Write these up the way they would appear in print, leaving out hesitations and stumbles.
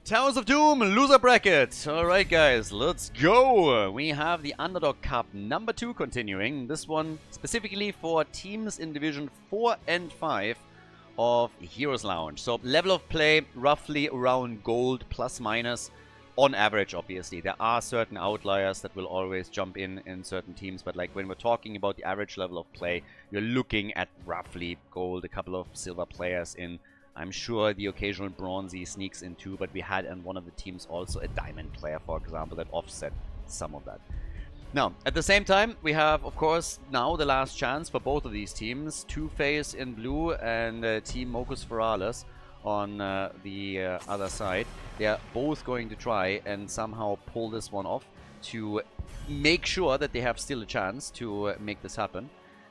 Towers of Doom, loser bracket. Alright guys, let's go. We have the Underdog Cup number 2 continuing. This one specifically for teams in Division 4 and 5 of HeroesLounge. So level of play roughly around gold plus minus on average, obviously. There are certain outliers that will always jump in certain teams, but like when we're talking about the average level of play, you're looking at roughly gold, a couple of silver players in. I'm sure the occasional bronzy sneaks in too, but we had on one of the teams also a diamond player, for example, that offset some of that. Now, at the same time, we have, of course, now the last chance for both of these teams. Two-Face in blue and Team Mocus Ferales on the other side. They are both going to try and somehow pull this one off to make sure that they have still a chance to make this happen.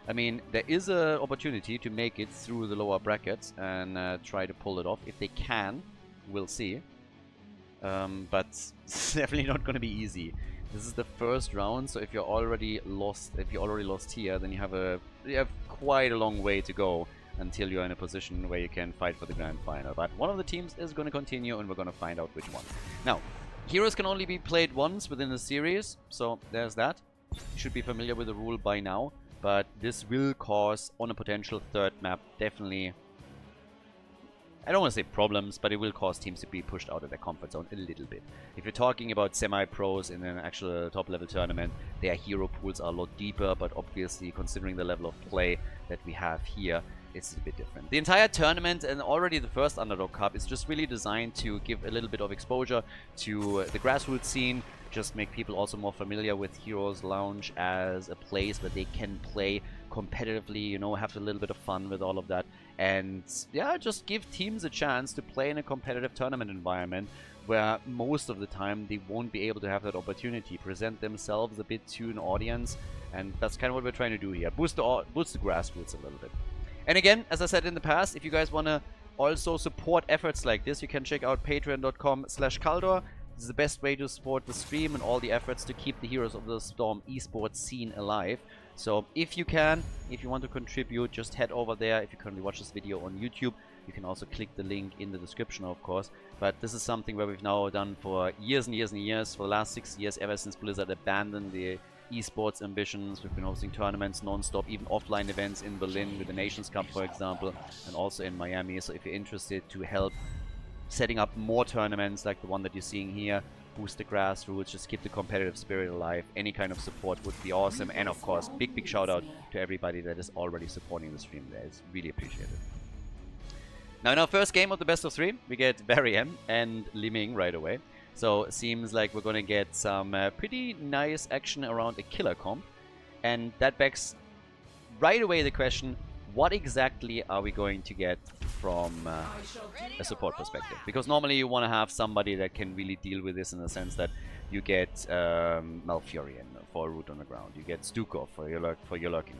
I mean, there is an opportunity to make it through the lower brackets and try to pull it off. If they can, we'll see. But it's definitely not going to be easy. This is the first round, so if you're already lost, here, then you have quite a long way to go until you're in a position where you can fight for the grand final. But one of the teams is going to continue, and we're going to find out which one. Now, heroes can only be played once within the series, so there's that. You should be familiar with the rule by now. But this will cause, on a potential third map, definitely, I don't want to say problems, but it will cause teams to be pushed out of their comfort zone a little bit. If you're talking about semi-pros in an actual top-level tournament, their hero pools are a lot deeper, but obviously, considering the level of play that we have here, it's a bit different. The entire tournament and already the first Underdog Cup is just really designed to give a little bit of exposure to the grassroots scene, just make people also more familiar with HeroesLounge as a place where they can play competitively, you know, have a little bit of fun with all of that. And yeah, just give teams a chance to play in a competitive tournament environment where most of the time they won't be able to have that opportunity, present themselves a bit to an audience. And that's kind of what we're trying to do here, boost the grassroots a little bit. And again, as I said in the past, if you guys want to also support efforts like this, you can check out patreon.com/Khaldor. This is the best way to support the stream and all the efforts to keep the Heroes of the Storm esports scene alive. So if you can, if you want to contribute, just head over there. If you currently watch this video on YouTube, you can also click the link in the description, of course. But this is something where we've now done for years and years and years, for the last 6 years, ever since Blizzard abandoned the esports ambitions. We've been hosting tournaments non-stop, even offline events in Berlin with the Nations Cup, for example, and also in Miami. So if you're interested to help setting up more tournaments like the one that you're seeing here, boost the grassroots, just keep the competitive spirit alive, any kind of support would be awesome. And of course, big shout out to everybody that is already supporting the stream there. It's really appreciated. Now in our first game of the best of 3, we get Barry M and Liming right away. So it seems like we're going to get some pretty nice action around a killer comp. And that begs right away the question, what exactly are we going to get from a support perspective? Because normally you want to have somebody that can really deal with this in the sense that you get Malfurion for a root on the ground. You get Stukov for your lurking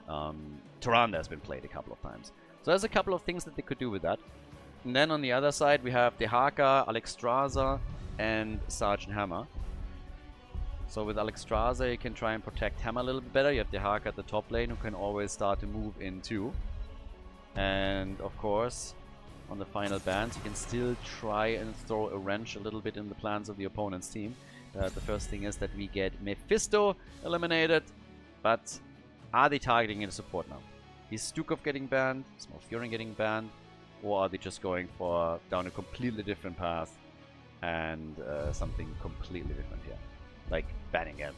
arm. Tyrande has been played a couple of times. So there's a couple of things that they could do with that. And then on the other side we have Dehaka, Alexstrasza, and Sergeant Hammer. So with Alexstrasza you can try and protect Hammer a little bit better. You have Dehaka at the top lane who can always start to move in too. And of course, on the final bans you can still try and throw a wrench a little bit in the plans of the opponent's team. The first thing is that we get Mephisto eliminated, but are they targeting in support now? Is Stukov getting banned? Is Malfurion getting banned? Or are they just going for down a completely different path and something completely different here? Like banning a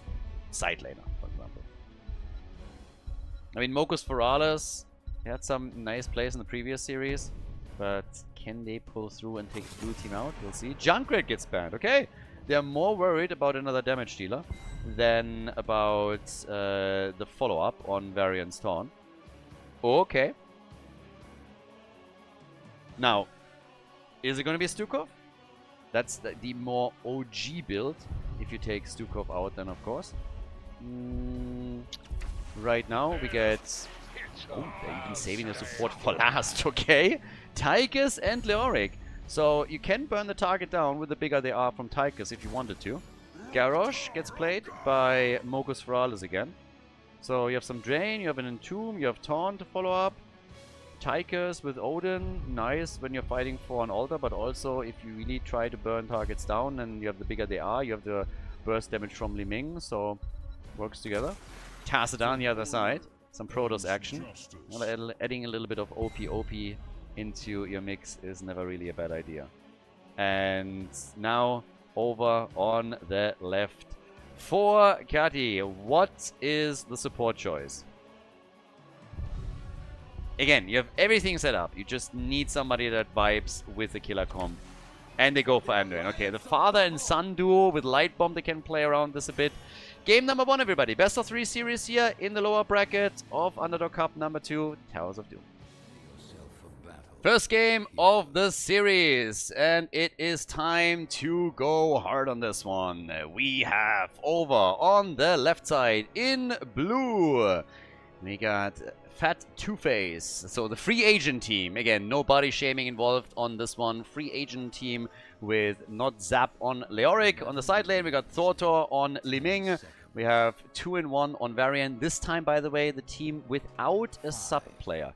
side laner, for example. I mean, Mocus Ferales had some nice plays in the previous series, but can they pull through and take the blue team out? We'll see. Junkrat gets banned. Okay, they're more worried about another damage dealer than about the follow-up on Variant's Taunt. Okay. Now, is it going to be Stukov? That's the more OG build. If you take Stukov out, then of course. Right now we get... Oh, they're even saving the support for last, okay? Tychus and Leoric. So you can burn the target down with the bigger they are from Tychus if you wanted to. Garrosh gets played by Mocus Ferales again. So you have some Drain, you have an Entomb, you have Taunt to follow up. Tigers with Odin, nice when you're fighting for an altar, but also if you really try to burn targets down, and you have the bigger they are, you have the burst damage from Li Ming, so works together. Tacita on the other side, some Protoss action. Well, adding a little bit of OP into your mix is never really a bad idea. And now over on the left for Kati, what is the support choice? Again, you have everything set up. You just need somebody that vibes with the killer comp. And they go for Anduin. Okay, the father and son duo with Light Bomb, they can play around this a bit. Game number 1, everybody. Best of 3 series here in the lower bracket of Underdog Cup number 2, Towers of Doom. First game of the series, and it is time to go hard on this one. We have over on the left side in blue, we got Fat Two-Face, so the free agent team. Again, no body shaming involved on this one. Free agent team with not Zap on Leoric. On the side lane, we got Thortor on Li Ming. We have 2-in-1 on Varian. This time, by the way, the team without a sub player.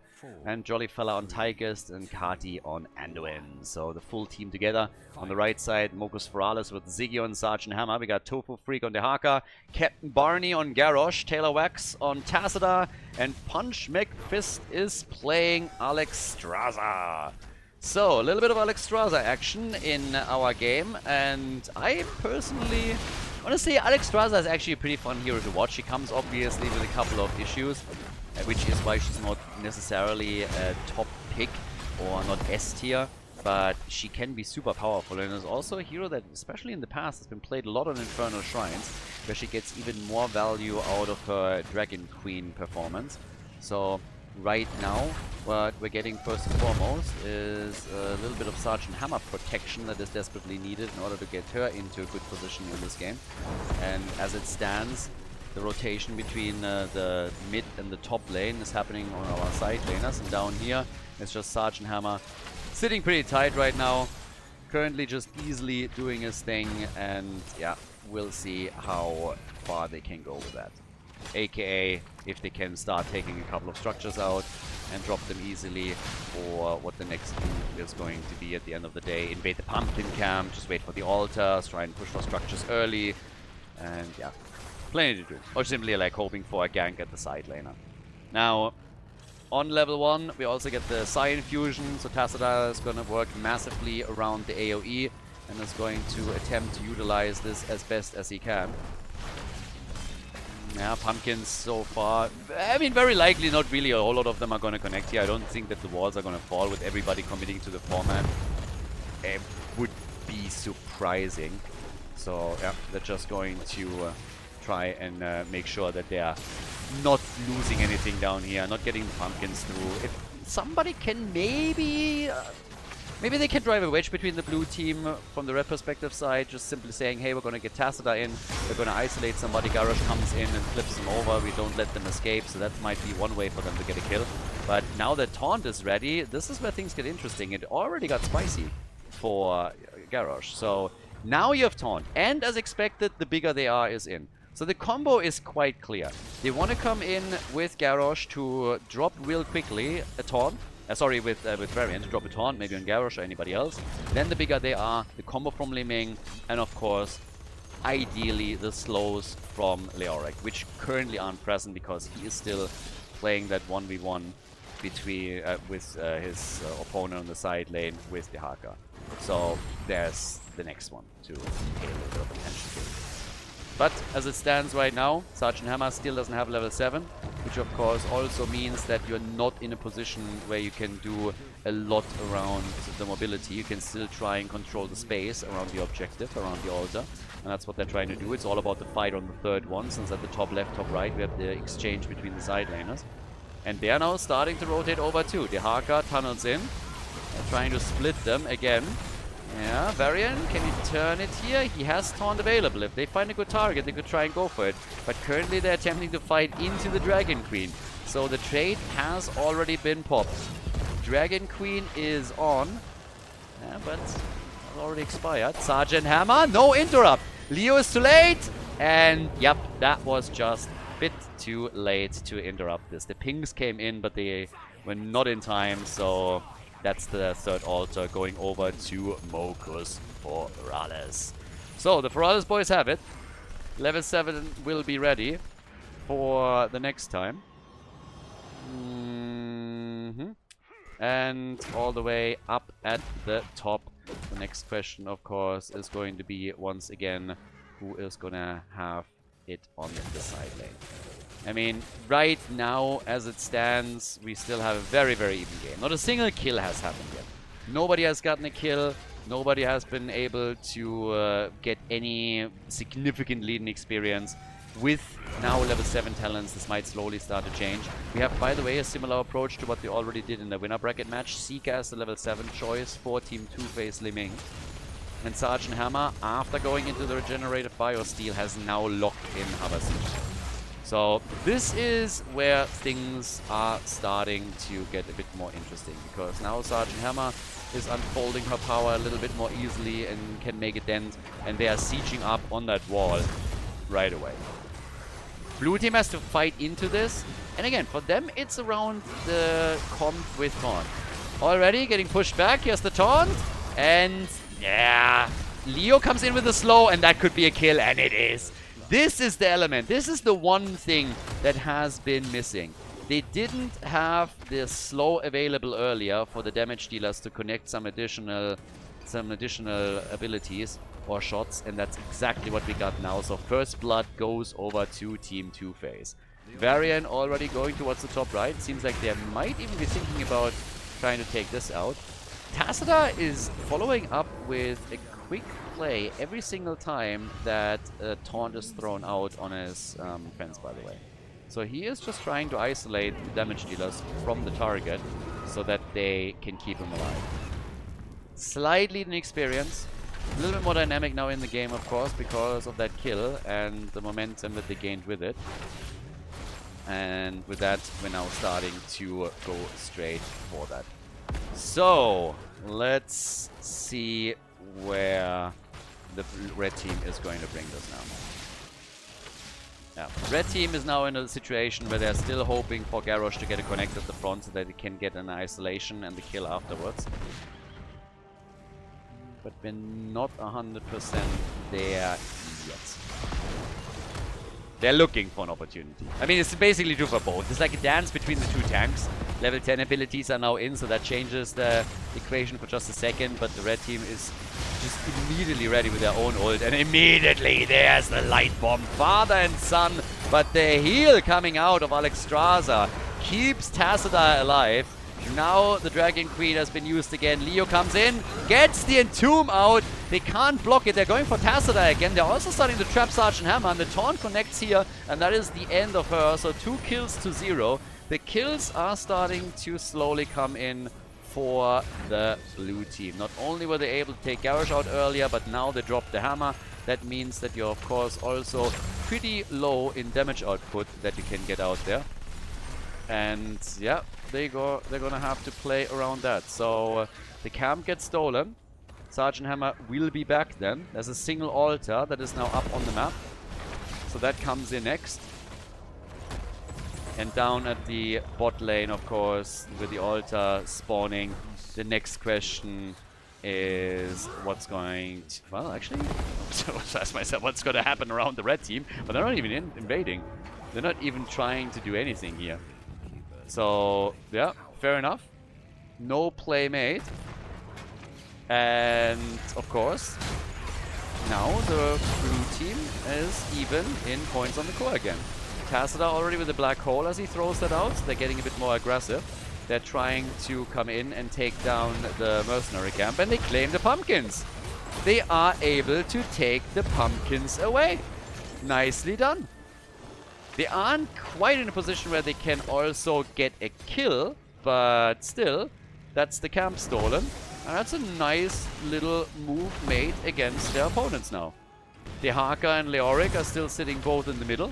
And Jolly Fella on Tigers and Kati on Anduin. So the full team together. On the right side, Mokus Ferralis with Ziggy on Sergeant Hammer. We got Tofu Freak on Dehaka, Captain Barney on Garrosh, Taylor Wax on Tacita, and Punch McFist is playing Alex Straza. So, a little bit of Alex Straza action in our game, and I personally want to say Alex Straza is actually a pretty fun hero to watch. She comes obviously with a couple of issues, which is why she's not necessarily a top pick or not S tier, but she can be super powerful, and is also a hero that, especially in the past, has been played a lot on Infernal Shrines, where she gets even more value out of her Dragon Queen performance. So right now, what we're getting first and foremost is a little bit of Sergeant Hammer protection that is desperately needed in order to get her into a good position in this game. And as it stands, the rotation between the mid and the top lane is happening on our side laners, and down here it's just Sergeant Hammer sitting pretty tight right now, currently just easily doing his thing, and yeah, we'll see how far they can go with that. AKA if they can start taking a couple of structures out and drop them easily, or what the next move is going to be at the end of the day. Invade the pumpkin camp, just wait for the altars, try and push for structures early, and yeah, plenty to do. Or simply like hoping for a gank at the side laner. Now, on level 1, we also get the Scion Fusion, so Tacita is going to work massively around the AoE and is going to attempt to utilize this as best as he can. Yeah, pumpkins so far, I mean, very likely not really a whole lot of them are going to connect here. I don't think that the walls are going to fall with everybody committing to the format. It would be surprising. So yeah, they're just going to try and make sure that they are not losing anything down here, not getting the pumpkins through. If somebody can maybe they can drive a wedge between the blue team from the red perspective side, just simply saying, hey, we're going to get Tacita in, we're going to isolate somebody, Garrosh comes in and flips them over, we don't let them escape, so that might be one way for them to get a kill. But now that Taunt is ready, this is where things get interesting. It already got spicy for Garrosh, so now you have Taunt, and as expected, the bigger they are is in. So the combo is quite clear. They want to come in with Garrosh to drop real quickly a Taunt. With Varian to drop a Taunt, maybe on Garrosh or anybody else. Then the bigger they are, the combo from Li Ming, and of course, ideally the slows from Leoric, which currently aren't present because he is still playing that 1v1 between with his opponent on the side lane with Dehaka. So there's the next one to pay a little bit of attention to. But as it stands right now, Sergeant Hammer still doesn't have level 7, which of course also means that you're not in a position where you can do a lot around the mobility. You can still try and control the space around the objective, around the altar, and that's what they're trying to do. It's all about the fight on the third one, since at the top left, top right, we have the exchange between the side laners. And they are now starting to rotate over too. Dehaka tunnels in, trying to split them again. Yeah, Varian, can you turn it here? He has Taunt available. If they find a good target, they could try and go for it. But currently they're attempting to fight into the Dragon Queen. So the trade has already been popped. Dragon Queen is on. Yeah, but it's already expired. Sergeant Hammer, no interrupt. Leo is too late. And yep, that was just a bit too late to interrupt this. The pings came in, but they We're not in time, so that's the third altar going over to Mokus for Rales. So the Ferales boys have it. Level 7 will be ready for the next time. And all the way up at the top. The next question, of course, is going to be, once again, who is gonna have it on the side lane. I mean, right now, as it stands, we still have a very, very even game. Not a single kill has happened yet. Nobody has gotten a kill. Nobody has been able to get any significant leading experience. With now level 7 talents, this might slowly start to change. We have, by the way, a similar approach to what we already did in the winner bracket match. Seeker as the level 7 choice for Team 2-Face Liming. And Sergeant Hammer, after going into the regenerative Biosteel, has now locked in Havasiege. So this is where things are starting to get a bit more interesting, because now Sergeant Hammer is unfolding her power a little bit more easily and can make a dent, and they are sieging up on that wall right away. Blue team has to fight into this, and again, for them it's around the comp with Taunt. Already getting pushed back, here's the Taunt, and yeah, Leo comes in with a slow, and that could be a kill, and it is. This is the element. This is the one thing that has been missing. They didn't have the slow available earlier for the damage dealers to connect some additional abilities or shots, and that's exactly what we got now. So first blood goes over to Team 2-Face. Varian already going towards the top right. Seems like they might even be thinking about trying to take this out. Tacita is following up with a quick play every single time that a taunt is thrown out on his fence, by the way. So he is just trying to isolate the damage dealers from the target so that they can keep him alive. Slightly in experience. A little bit more dynamic now in the game, of course, because of that kill and the momentum that they gained with it. And with that, we're now starting to go straight for that. So, let's see where the red team is going to bring this now. Yeah, red team is now in a situation where they're still hoping for Garrosh to get a connect at the front so that they can get an isolation and the kill afterwards. But we're not 100% there yet. They're looking for an opportunity. I mean, it's basically true for both. It's like a dance between the two tanks. Level 10 abilities are now in, so that changes the equation for just a second. But the red team is just immediately ready with their own ult. And immediately there's the light bomb. Father and son. But the heal coming out of Alexstrasza keeps Tacita alive. Now the Dragon Queen has been used again. Leo comes in, gets the Entomb out. They can't block it. They're going for Tacita again. They're also starting to trap Sergeant Hammer, and the taunt connects here, and that is the end of her. So 2 kills to 0. The kills are starting to slowly come in for the blue team. Not only were they able to take Garrosh out earlier, but now they dropped the hammer. That means that you're, of course, also pretty low in damage output that you can get out there. And yeah, they're gonna have to play around that. So the camp gets stolen. Sergeant Hammer will be back then. There's a single altar that is now up on the map. So that comes in next. And down at the bot lane, of course, with the altar spawning, the next question is what's going to... Well, actually, I was asking myself what's going to happen around the red team, but they're not even invading. They're not even trying to do anything here. So, yeah, fair enough. No play made. And, of course, now the blue team is even in points on the core again. Tacita already with the black hole as he throws that out. They're getting a bit more aggressive. They're trying to come in and take down the mercenary camp, and they claim the pumpkins. They are able to take the pumpkins away. Nicely done. They aren't quite in a position where they can also get a kill, but still, that's the camp stolen. And that's a nice little move made against their opponents now. Dehaka and Leoric are still sitting both in the middle.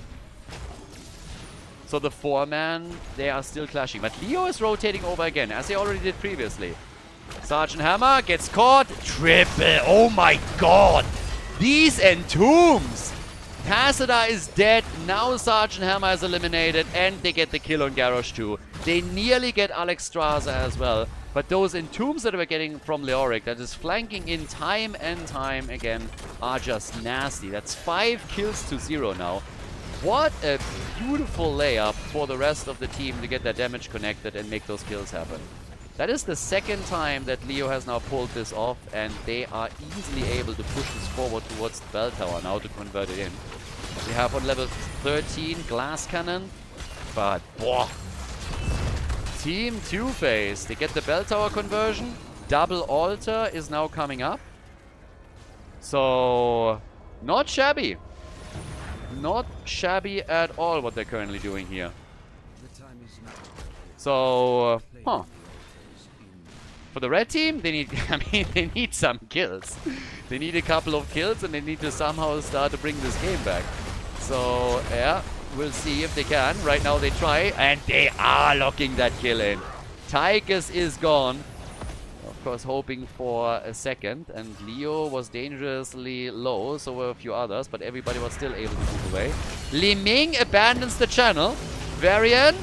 So the 4-man, they are still clashing. But Leo is rotating over again, as he already did previously. Sergeant Hammer gets caught. Triple. Oh my god. These entombs. Tacita is dead. now Sergeant Hammer is eliminated, and they get the kill on Garrosh too. They nearly get Alex Straza as well. But those entombs that we're getting from Leoric, that is flanking in time and time again, are just nasty. That's 5 kills to 0 now. What a beautiful layup for the rest of the team to get their damage connected and make those kills happen. That is the second time that Leo has now pulled this off, and they are easily able to push this forward towards the bell tower now to convert it in. We have on level 13 Glass Cannon, but boah. Team Two-Face, they get the bell tower conversion. Double altar is now coming up. So, not shabby. Not shabby at all what they're currently doing here. So, for the red team, they need, I mean, they need some kills. They need a couple of kills, and they need to somehow start to bring this game back. So, yeah. We'll see if they can. Right now they try, and they are locking that kill in. Tychus is gone. Of course, hoping for a second. And Leo was dangerously low, so were a few others, but everybody was still able to move away. Li Ming abandons the channel. Varian.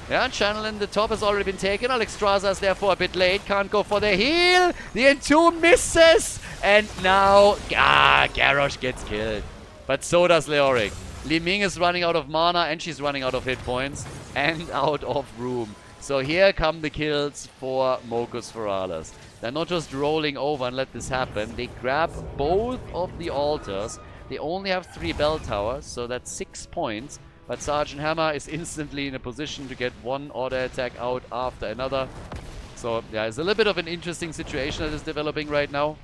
Yeah, channel in the top has already been taken. Alex Straza is therefore a bit late. Can't go for the heal. The Entomb misses. And now, Garrosh gets killed. But so does Leoric. Li Ming is running out of mana, and she's running out of hit points and out of room. So here come the kills for Mocus Ferales. They're not just rolling over and let this happen. They grab both of the altars. They only have 3 bell towers, so that's 6 points. But Sergeant Hammer is instantly in a position to get one auto attack out after another. So yeah, it's a little bit of an interesting situation that is developing right now.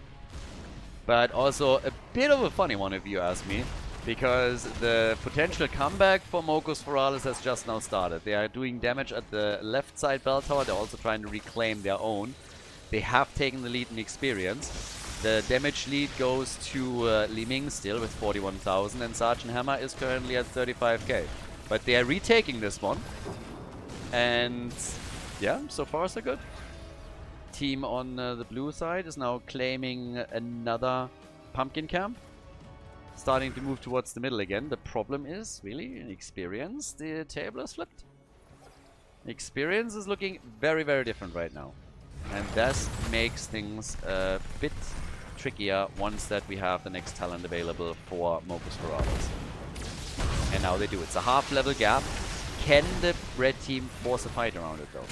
But also a bit of a funny one if you ask me. Because the potential comeback for Mocus Ferales has just now started. They are doing damage at the left side bell tower. They're also trying to reclaim their own. They have taken the lead in experience. The damage lead goes to Li Ming still with 41,000. And Sergeant Hammer is currently at 35k. But they are retaking this one. And yeah, so far so good. Team on the blue side is now claiming another pumpkin camp. Starting to move towards the middle again. The problem is, really, in experience, the table has flipped. Experience is looking very, very different right now. And that makes things a bit trickier once that we have the next talent available for Mocus Ferales. And now they do. It's a half-level gap. Can the red team force a fight around it, though?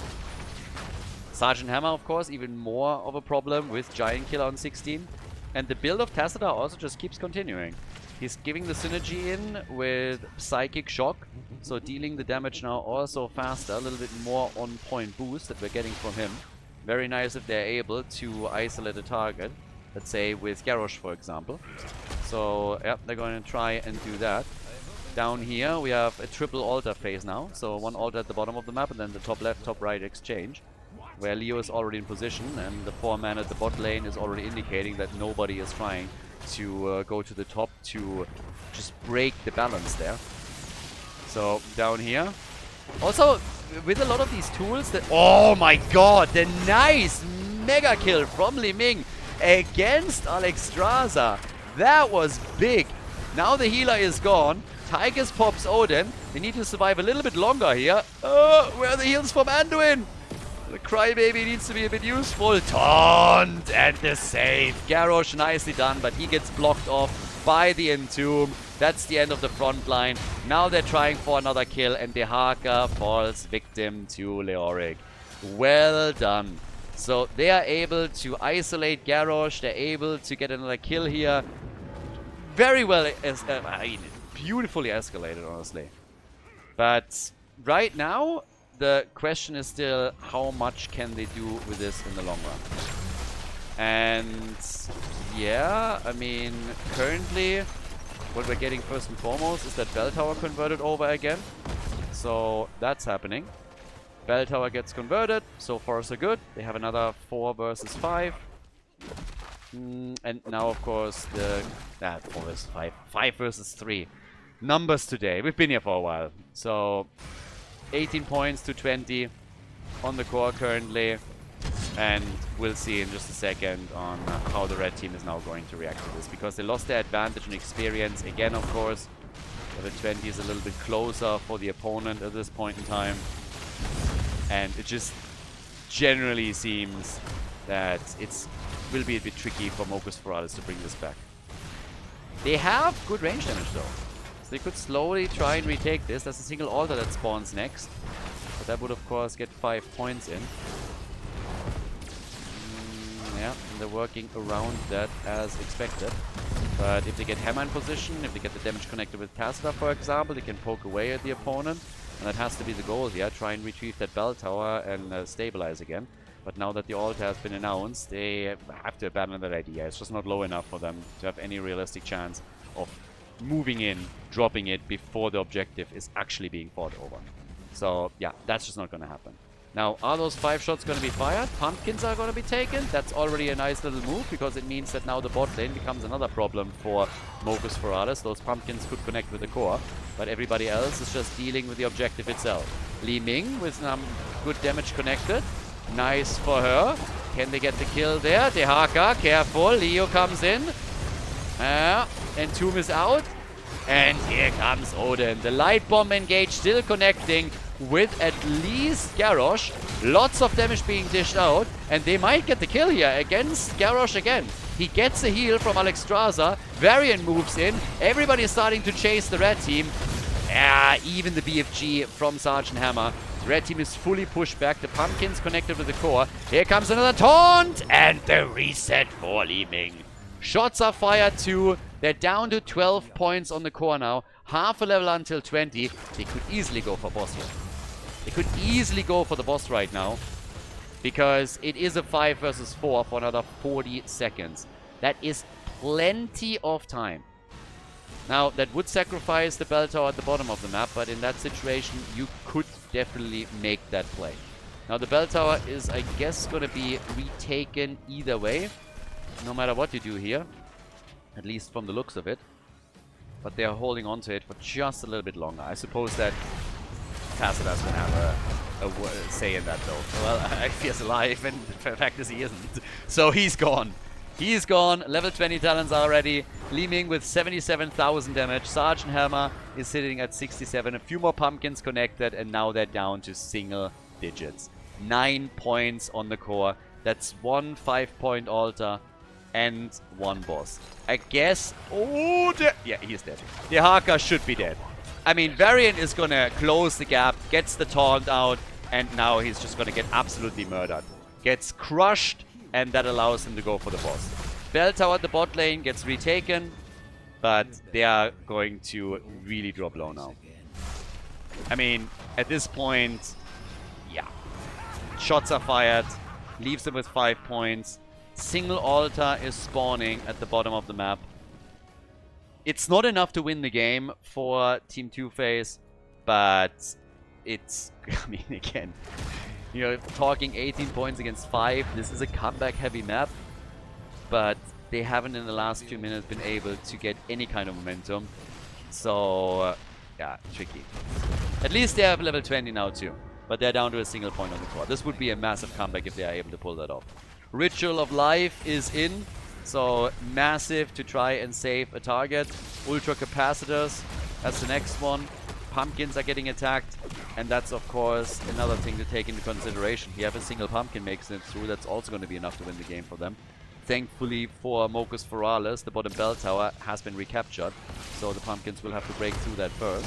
Sergeant Hammer, of course, even more of a problem with Giant Killer on 16. And the build of Tassadar also just keeps continuing. He's giving the synergy in with Psychic Shock, so dealing the damage now also faster, a little bit more on-point boost that we're getting from him. Very nice if they're able to isolate a target, let's say with Garrosh, for example. So, yeah, they're going to try and do that. Down here, we have a triple altar phase now, so one altar at the bottom of the map and then the top left, top right exchange, where Leo is already in position, and the 4-man at the bot lane is already indicating that nobody is trying to go to the top to just break the balance there. So, down here. Also, with a lot of these tools that... Oh my god, the nice mega kill from Li Ming against Alex Straza. That was big. Now the healer is gone. Tychus pops Odin. They need to survive a little bit longer here. Where are the heals from Anduin? The crybaby needs to be a bit useful. Taunt and the save. Garrosh nicely done, but he gets blocked off by the Entomb. That's the end of the front line. Now they're trying for another kill, and Dehaka falls victim to Leoric. Well done. So they are able to isolate Garrosh. They're able to get another kill here. Very well, beautifully escalated, honestly. But right now, the question is still, how much can they do with this in the long run? And yeah, I mean, currently what we're getting first and foremost is that bell tower converted over again. So that's happening. Bell tower gets converted. So far so good. They have another 4 versus 5. And now, of course, the 4 versus 5. 5 versus 3. Numbers today. We've been here for a while. So 18 points to 20 on the core currently, and we'll see in just a second on how the red team is now going to react to this, because they lost their advantage in experience again, of course. Level 20 is a little bit closer for the opponent at this point in time. And it just generally seems that it will be a bit tricky for Mogus Feralis to bring this back. They have good range damage though. So they could slowly try and retake this. There's a single altar that spawns next. But that would of course get 5 points in. Yeah, and they're working around that as expected. But if they get Hammer in position, if they get the damage connected with Tassadar, for example, they can poke away at the opponent. And that has to be the goal here. Try and retrieve that bell tower and stabilize again. But now that the altar has been announced, they have to abandon that idea. It's just not low enough for them to have any realistic chance of moving in, dropping it before the objective is actually being fought over. So, yeah, that's just not going to happen. Now, are those 5 shots going to be fired? Pumpkins are going to be taken. That's already a nice little move, because it means that now the bot lane becomes another problem for Mogus Feralis. Those pumpkins could connect with the core, but everybody else is just dealing with the objective itself. Li Ming with some good damage connected. Nice for her. Can they get the kill there? Dehaka, careful. Leo comes in. And Tomb is out. And here comes Odin. The light bomb engage still connecting with at least Garrosh. Lots of damage being dished out. And they might get the kill here against Garrosh again. He gets a heal from Alexstrasza. Varian moves in. Everybody is starting to chase the red team. Even the BFG from Sergeant Hammer. The red team is fully pushed back. The pumpkins connected with the core. Here comes another taunt. And the reset for Li Ming. Shots are fired too. They're down to 12 points on the core now. Half a level until 20. They could easily go for boss here. They could easily go for the boss right now. Because it is a 5 versus 4 for another 40 seconds. That is plenty of time. Now, that would sacrifice the bell tower at the bottom of the map. But in that situation, you could definitely make that play. Now, the bell tower is, I guess, going to be retaken either way. No matter what you do here. At least from the looks of it. But they are holding on to it for just a little bit longer. I suppose that Tassadar's going to have a say in that, though. Well, I fear's alive, and the fact is he isn't. So he's gone. He's gone. Level 20 talents already. Li Ming with 77,000 damage. Sergeant Hammer is sitting at 67. A few more pumpkins connected, and now they're down to single digits. 9 points on the core. That's 1 5-point altar. And 1 boss. I guess... Oh, yeah, he's dead. Dehaka should be dead. I mean, Varian is going to close the gap, gets the taunt out, and now he's just going to get absolutely murdered. Gets crushed, and that allows him to go for the boss. Bell tower at the bot lane gets retaken, but they are going to really drop low now. I mean, at this point, yeah. Shots are fired, leaves them with 5 points. Single altar is spawning at the bottom of the map. It's not enough to win the game for Team Two-Face, but it's, I mean, again, you know, talking 18 points against 5, this is a comeback-heavy map, but they haven't in the last few minutes been able to get any kind of momentum. So, yeah, tricky. At least they have level 20 now too, but they're down to a single point on the core. This would be a massive comeback if they are able to pull that off. Ritual of Life is in, so massive to try and save a target. Ultra Capacitors, that's the next one. Pumpkins are getting attacked, and that's of course another thing to take into consideration. If a single pumpkin makes it through, that's also going to be enough to win the game for them. Thankfully for Mogus Feralis, the bottom bell tower has been recaptured, so the pumpkins will have to break through that first.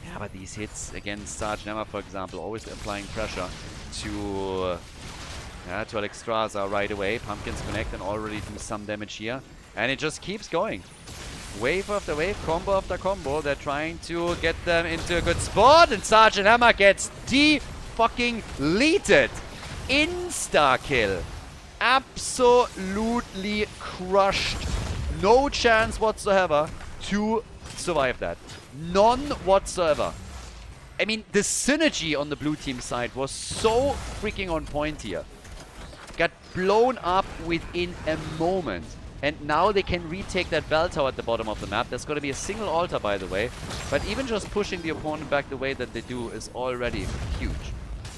Yeah, but these hits against Sergeant Hammer, for example, always applying pressure to Alexstrasza right away. Pumpkins connect and already do some damage here. And it just keeps going. Wave after wave, combo after combo. They're trying to get them into a good spot. And Sergeant Hammer gets de-fucking-leated. Insta-kill. Absolutely crushed. No chance whatsoever to survive that. None whatsoever. I mean, the synergy on the blue team side was so freaking on point here. Got blown up within a moment. And now they can retake that bell tower at the bottom of the map. There's going to be a single altar, by the way. But even just pushing the opponent back the way that they do is already huge.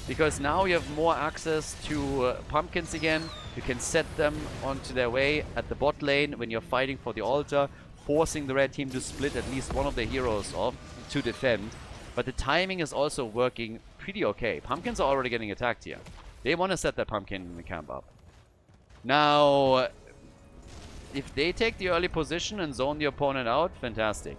Because now you have more access to pumpkins again. You can set them onto their way at the bot lane when you're fighting for the altar. forcing the red team to split at least one of their heroes off to defend. But the timing is also working pretty okay. Pumpkins are already getting attacked here. They want to set that pumpkin in the camp up. Now, if they take the early position and zone the opponent out, fantastic.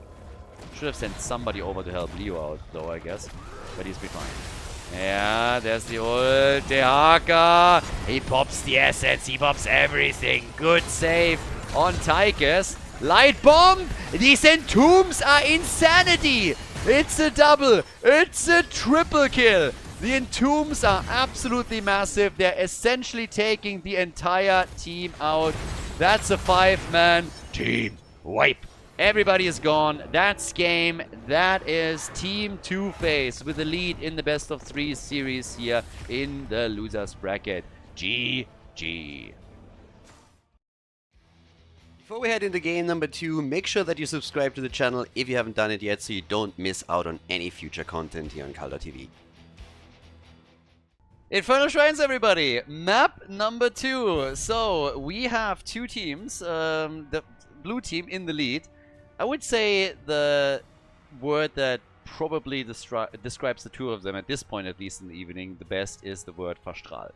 Should have sent somebody over to help Leo out, though, I guess. But he's be fine. Yeah, there's the ult. Dehaka. He pops the assets. He pops everything. Good save on Tychus. Light bomb. These entombs are insanity. It's a double. It's a triple kill. The entombs are absolutely massive. They're essentially taking the entire team out. That's a 5-man team wipe. Everybody is gone. That's game. That is Team Two-Face with the lead in the best of 3 series here in the losers bracket. GG. Before we head into game number 2, make sure that you subscribe to the channel if you haven't done it yet so you don't miss out on any future content here on Khaldor TV. Infernal Shrines, everybody! Map number 2. So, we have 2 teams. The blue team in the lead. I would say the word that probably describes the 2 of them, at this point at least in the evening, the best is the word verstrahlt.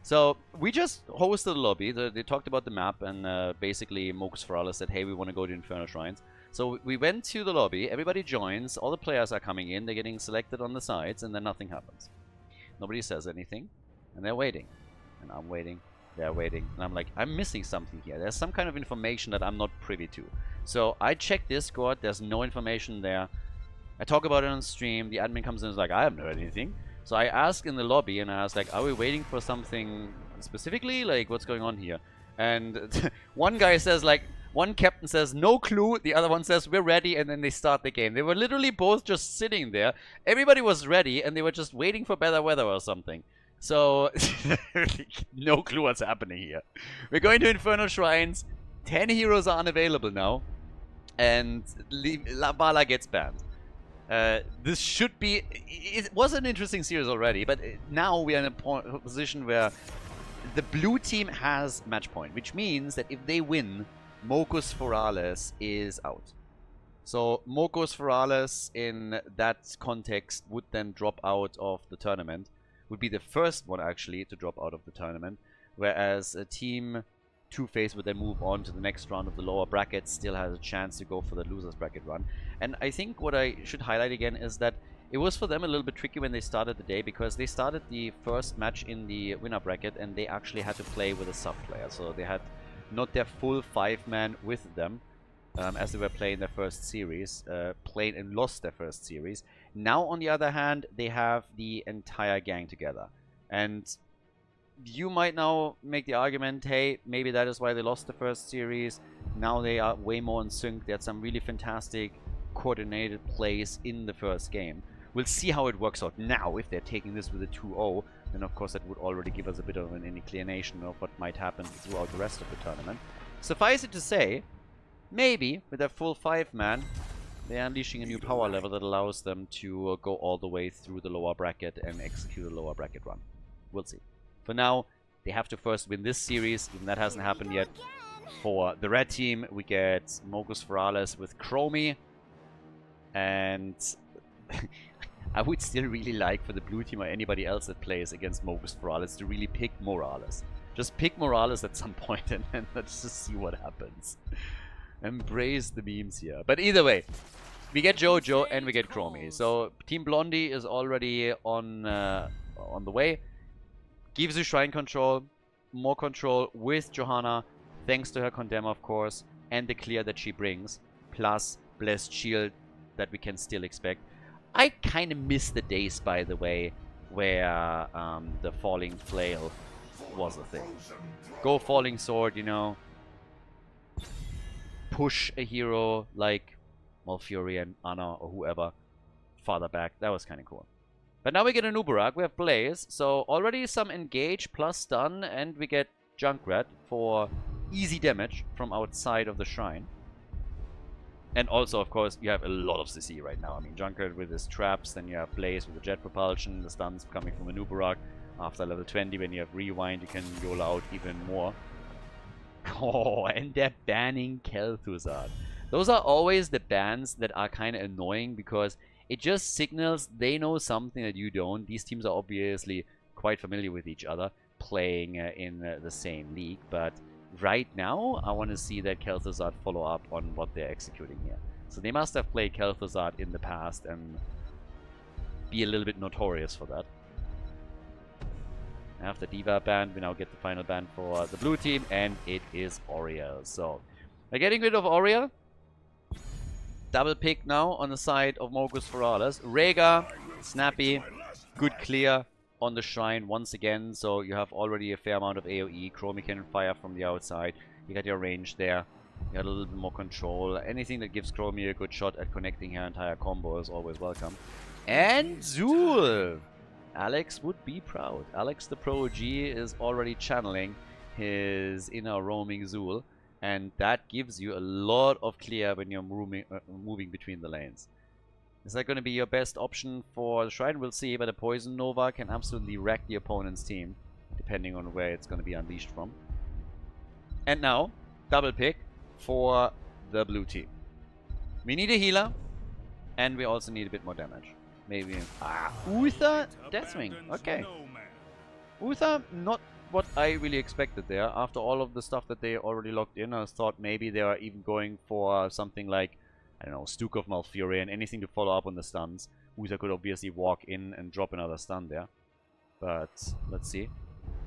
So, we just hosted a lobby. They talked about the map, and basically Mokus Ferala said, hey, we want to go to Infernal Shrines. So, we went to the lobby, everybody joins, all the players are coming in, they're getting selected on the sides, and then nothing happens. Nobody says anything, and they're waiting. And I'm waiting, they're waiting, and I'm like, I'm missing something here. There's some kind of information that I'm not privy to. So, I check Discord, there's no information there. I talk about it on stream, the admin comes in and is like, I haven't heard anything. So I ask in the lobby, and I ask like, are we waiting for something specifically? Like, what's going on here? And one guy says like, one captain says, no clue. The other one says, we're ready. And then they start the game. They were literally both just sitting there. Everybody was ready, and they were just waiting for better weather or something. So, no clue what's happening here. We're going to Infernal Shrines. 10 heroes are unavailable now. And Bala gets banned. This should be... It was an interesting series already, but now we are in a position where the blue team has match point, which means that if they win, Mokus Ferales is out. So Mokus Ferales in that context would then drop out of the tournament. Would be the first one actually to drop out of the tournament, whereas a team Two-Face would then move on to the next round of the lower bracket, still has a chance to go for the losers bracket run. And I think what I should highlight again is that it was for them a little bit tricky when they started the day, because they started the first match in the winner bracket and they actually had to play with a sub player. So they had not their full 5-man with them, as they were playing their first series, played and lost their first series. Now on the other hand, they have the entire gang together. And you might now make the argument, hey, maybe that is why they lost the first series. Now they are way more in sync. They had some really fantastic coordinated plays in the first game. We'll see how it works out now. If they're taking this with a 2-0, then of course that would already give us a bit of an inclination of what might happen throughout the rest of the tournament. Suffice it to say, maybe with their full 5-man, they're unleashing a new power level that allows them to go all the way through the lower bracket and execute a lower bracket run. We'll see. For now, they have to first win this series, even that hasn't happened yet. For the red team, we get Mokus Ferales with Chromie. And I would still really like for the blue team or anybody else that plays against Mokus Ferales to really pick Morales. Just pick Morales at some point and then let's just see what happens. Embrace the memes here. But either way, we get Jojo and we get Chromie. So Team Blondie is already on the way. Gives you Shrine control, more control with Johanna, thanks to her Condemn, of course, and the clear that she brings, plus Blessed Shield that we can still expect. I kind of miss the days, by the way, where the Falling Flail was a thing. Go Falling Sword, you know. Push a hero like Malfuri and Anna or whoever farther back. That was kind of cool. But now we get a Nubarak, we have Blaze, so already some engage plus stun, and we get Junkrat for easy damage from outside of the shrine. And also, of course, you have a lot of CC right now. I mean, Junkrat with his traps, then you have Blaze with the jet propulsion, the stuns coming from a Nubarak. After level 20, when you have Rewind, you can YOLO out even more. Oh, and they're banning Kel'Thuzad. Those are always the bans that are kind of annoying because it just signals they know something that you don't. These teams are obviously quite familiar with each other, playing in the same league, but right now I want to see that Khaldor follow up on what they're executing here. So they must have played Khaldor in the past and be a little bit notorious for that. After Diva ban, we now get the final ban for the blue team, and it is Oriel. So we're getting rid of Oriel. Double pick now on the side of Mogus Ferales. Rhaegar, snappy, good clear on the shrine once again. So you have already a fair amount of AoE. Chromie can fire from the outside. You got your range there. You got a little bit more control. Anything that gives Chromie a good shot at connecting her entire combo is always welcome. And Zul! Alex would be proud. Alex the Pro G is already channeling his inner roaming Zul. And that gives you a lot of clear when you're moving between the lanes. Is that going to be your best option for the Shrine? We'll see, but a Poison Nova can absolutely wreck the opponent's team, depending on where it's going to be unleashed from. And now, double pick for the blue team. We need a healer, and we also need a bit more damage. Maybe... Uther Deathwing. Okay. Uther, not what I really expected there. After all of the stuff that they already locked in, I thought maybe they were even going for something like, I don't know, Stuke of Malfurion and anything to follow up on the stuns. Uther could obviously walk in and drop another stun there. But let's see.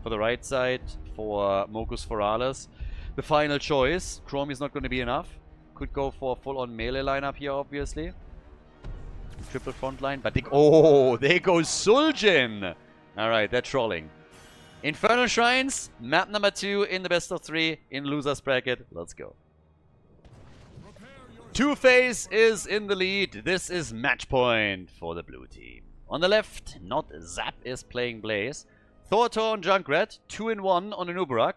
For the right side, for Mogus Ferales, the final choice. Chromie is not going to be enough. Could go for a full-on melee lineup here, obviously. Triple front line, but oh, there goes Suljin! Alright, they're trolling. Infernal Shrines, map number 2 in the best of 3 in loser's bracket. Let's go. Two-Face is in the lead. This is match point for the blue team. On the left, not Zap is playing Blaze. Thortor and Junkrat, 2-in-1 on an Uberak.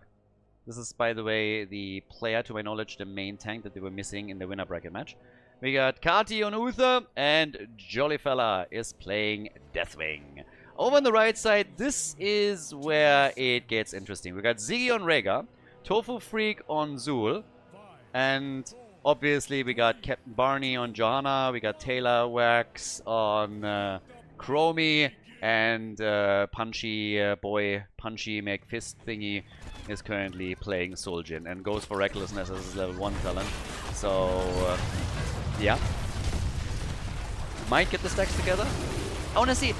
This is, by the way, the player, to my knowledge, the main tank that they were missing in the winner bracket match. We got Kati on Uther, and Jollyfella is playing Deathwing. Over on the right side, this is where it gets interesting. We got Ziggy on Rhaegar, Tofu Freak on Zul, and obviously we got Captain Barney on Johanna, we got Taylor Wax on Chromie, and Punchy Boy, Punchy McFist thingy is currently playing Suljin and goes for Recklessness as his level 1 talent. So, yeah. Might get the stacks together. I want to see.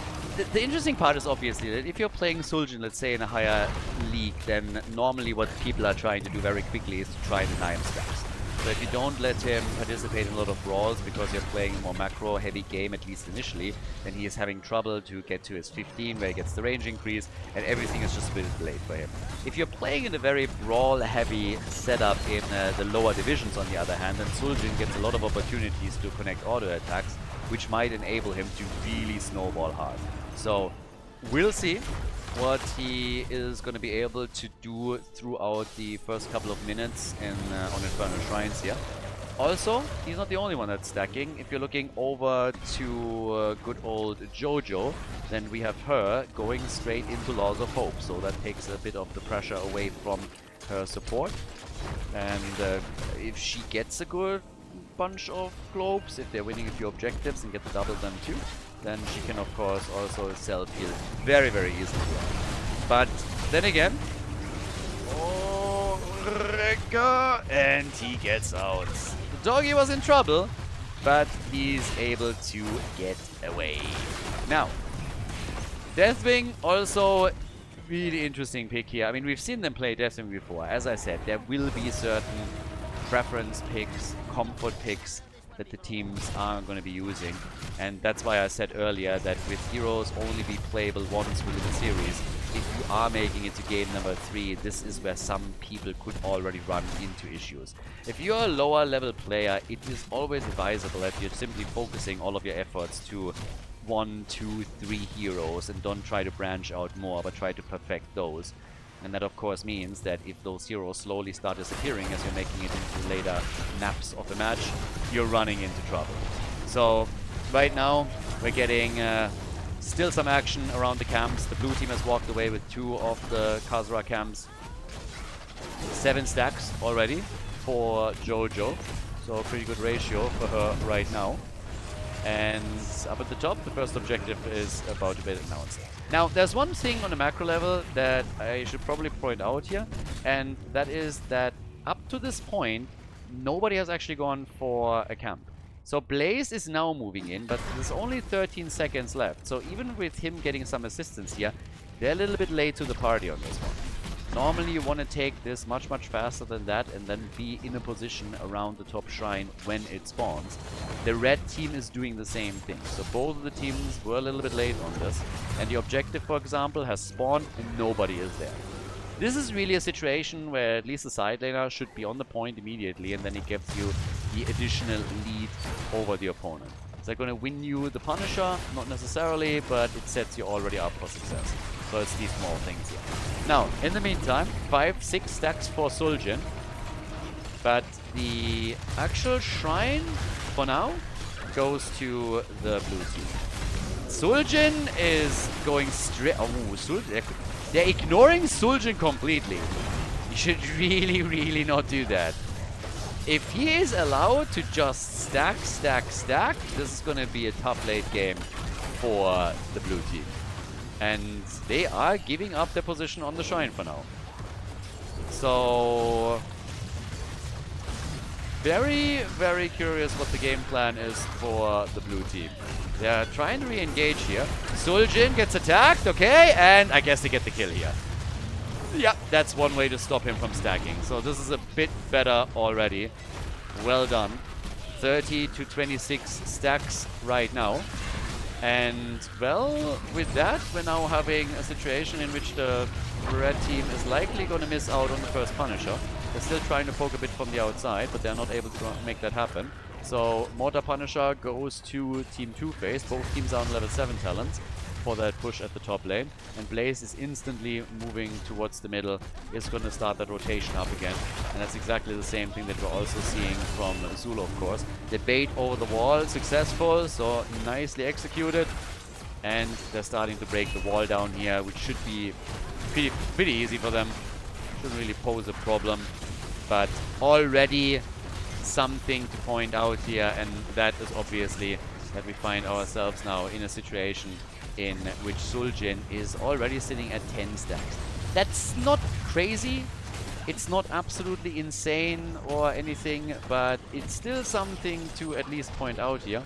The interesting part is obviously that if you're playing Suljin, let's say in a higher league, then normally what people are trying to do very quickly is to try and deny him stacks. So if you don't let him participate in a lot of brawls because you're playing a more macro heavy game, at least initially, then he is having trouble to get to his 15 where he gets the range increase, and everything is just a bit delayed for him. If you're playing in a very brawl heavy setup in the lower divisions on the other hand, then Suljin gets a lot of opportunities to connect auto attacks, which might enable him to really snowball hard. So we'll see what he is going to be able to do throughout the first couple of minutes on Infernal Shrines here. Also, he's not the only one that's stacking. If you're looking over to good old Jojo, then we have her going straight into Laws of Hope. So that takes a bit of the pressure away from her support. And if she gets a good bunch of globes, if they're winning a few objectives and get the double done too, then she can of course also self-heal very, very easily. But then again, oh, Rhaegar, and he gets out. The doggy was in trouble, but he's able to get away. Now, Deathwing also really interesting pick here. I mean, we've seen them play Deathwing before. As I said, there will be certain preference picks, comfort picks that the teams are going to be using, and that's why I said earlier that with heroes only be playable once within a series. If you are making it to game number 3, this is where some people could already run into issues. If you're a lower level player, it is always advisable that you're simply focusing all of your efforts to 1, 2, 3 heroes and don't try to branch out more, but try to perfect those. And that of course means that if those heroes slowly start disappearing as you're making it into later maps of the match, you're running into trouble. So right now we're getting still some action around the camps. The blue team has walked away with 2 of the Khazra camps. 7 stacks already for Jojo. So a pretty good ratio for her right now. And up at the top, the first objective is about to be announced. Now, there's one thing on the macro level that I should probably point out here, and that is that up to this point, nobody has actually gone for a camp. So Blaze is now moving in, but there's only 13 seconds left. So even with him getting some assistance here, they're a little bit late to the party on this one. Normally you want to take this much faster than that and then be in a position around the top shrine when it spawns. The red team is doing the same thing. So both of the teams were a little bit late on this. And the objective, for example, has spawned and nobody is there. This is really a situation where at least the side laner should be on the point immediately, and then it gives you the additional lead over the opponent. Is that going to win you the Punisher? Not necessarily, but it sets you already up for success. So it's these small things here. Now, in the meantime, 5-6 stacks for Suljin. But the actual shrine, for now, goes to the blue team. Suljin is going straight... Oh, Suljin... They're ignoring Suljin completely. You should really not do that. If he is allowed to just stack, this is going to be a tough late game for the blue team. And they are giving up their position on the shrine for now. So... very curious what the game plan is for the blue team. They are trying to re-engage here. Suljin gets attacked, okay, and I guess they get the kill here. Yeah, that's one way to stop him from stacking. So this is a bit better already. Well done. 30 to 26 stacks right now. And, well, with that, we're now having a situation in which the red team is likely going to miss out on the first Punisher. They're still trying to poke a bit from the outside, but they're not able to make that happen. So, Mortar Punisher goes to Team Two-Face. Both teams are on level 7 talents for that push at the top lane. And Blaze is instantly moving towards the middle. Is going to start that rotation up again. And that's exactly the same thing that we're also seeing from Zulu, of course. The bait over the wall, successful, so nicely executed. And they're starting to break the wall down here, which should be pretty easy for them. Shouldn't really pose a problem. But already something to point out here, and that is obviously that we find ourselves now in a situation in which Suljin is already sitting at 10 stacks. That's not crazy, it's not absolutely insane or anything, but it's still something to at least point out here.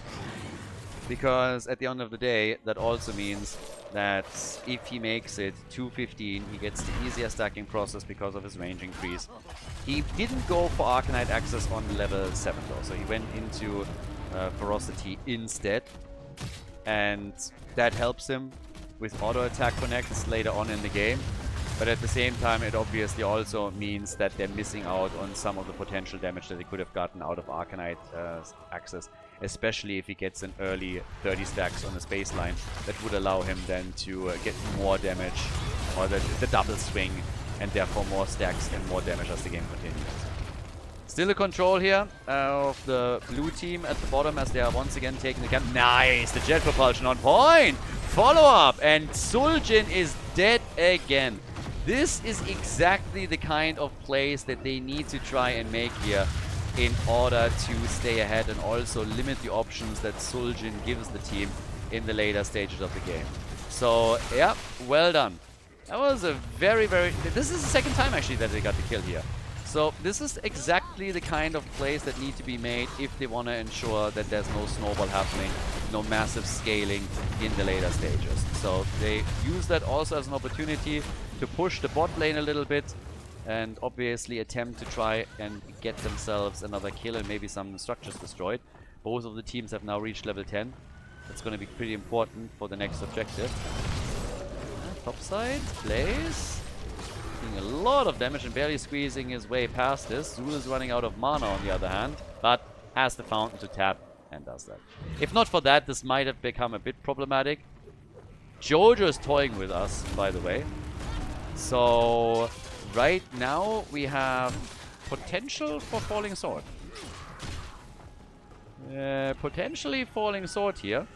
Because at the end of the day, that also means that if he makes it to 15, he gets the easier stacking process because of his range increase. He didn't go for Arcanite access on level 7 though, so he went into Ferocity instead. And that helps him with auto attack connects later on in the game. But at the same time, it obviously also means that they're missing out on some of the potential damage that they could have gotten out of Arcanite access. Especially if he gets an early 30 stacks on his baseline, that would allow him then to get more damage, or the double swing, and therefore more stacks and more damage as the game continues. Still a control here of the blue team at the bottom as they are once again taking the camp. Nice! The jet propulsion on point! Follow up! And Suljin is dead again. This is exactly the kind of plays that they need to try and make here in order to stay ahead and also limit the options that Suljin gives the team in the later stages of the game. So, yeah, well done. That was a very... This is the second time actually that they got the kill here. So, this is exactly the kind of plays that need to be made if they want to ensure that there's no snowball happening, no massive scaling in the later stages. So, they use that also as an opportunity to push the bot lane a little bit, and obviously attempt to try and get themselves another kill and maybe some structures destroyed. Both of the teams have now reached level 10. That's going to be pretty important for the next objective. Top side, Blaze. Doing a lot of damage and barely squeezing his way past this. Zul is running out of mana on the other hand, but has the fountain to tap and does that. If not for that, this might have become a bit problematic. Jojo is toying with us, by the way. So... right now, we have potential for Falling Sword. Potentially Falling Sword here.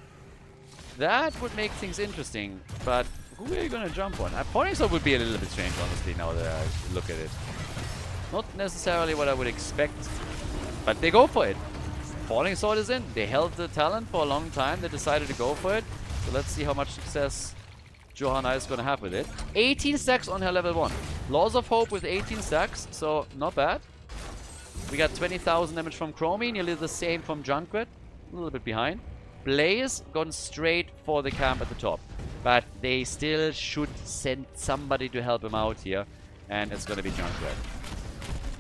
That would make things interesting, but who are you going to jump on? Falling Sword would be a little bit strange, honestly, now that I look at it. Not necessarily what I would expect But they go for it. Falling Sword is in. They held the talent for a long time. They decided to go for it. So let's see how much success Johanna is going to have with it. 18 stacks on her level 1. Laws of Hope with 18 stacks, so not bad. We got 20,000 damage from Chromie, nearly the same from Junkrat. A little bit behind. Blaze gone straight for the camp at the top. But they still should send somebody to help him out here. And it's going to be Junkrat.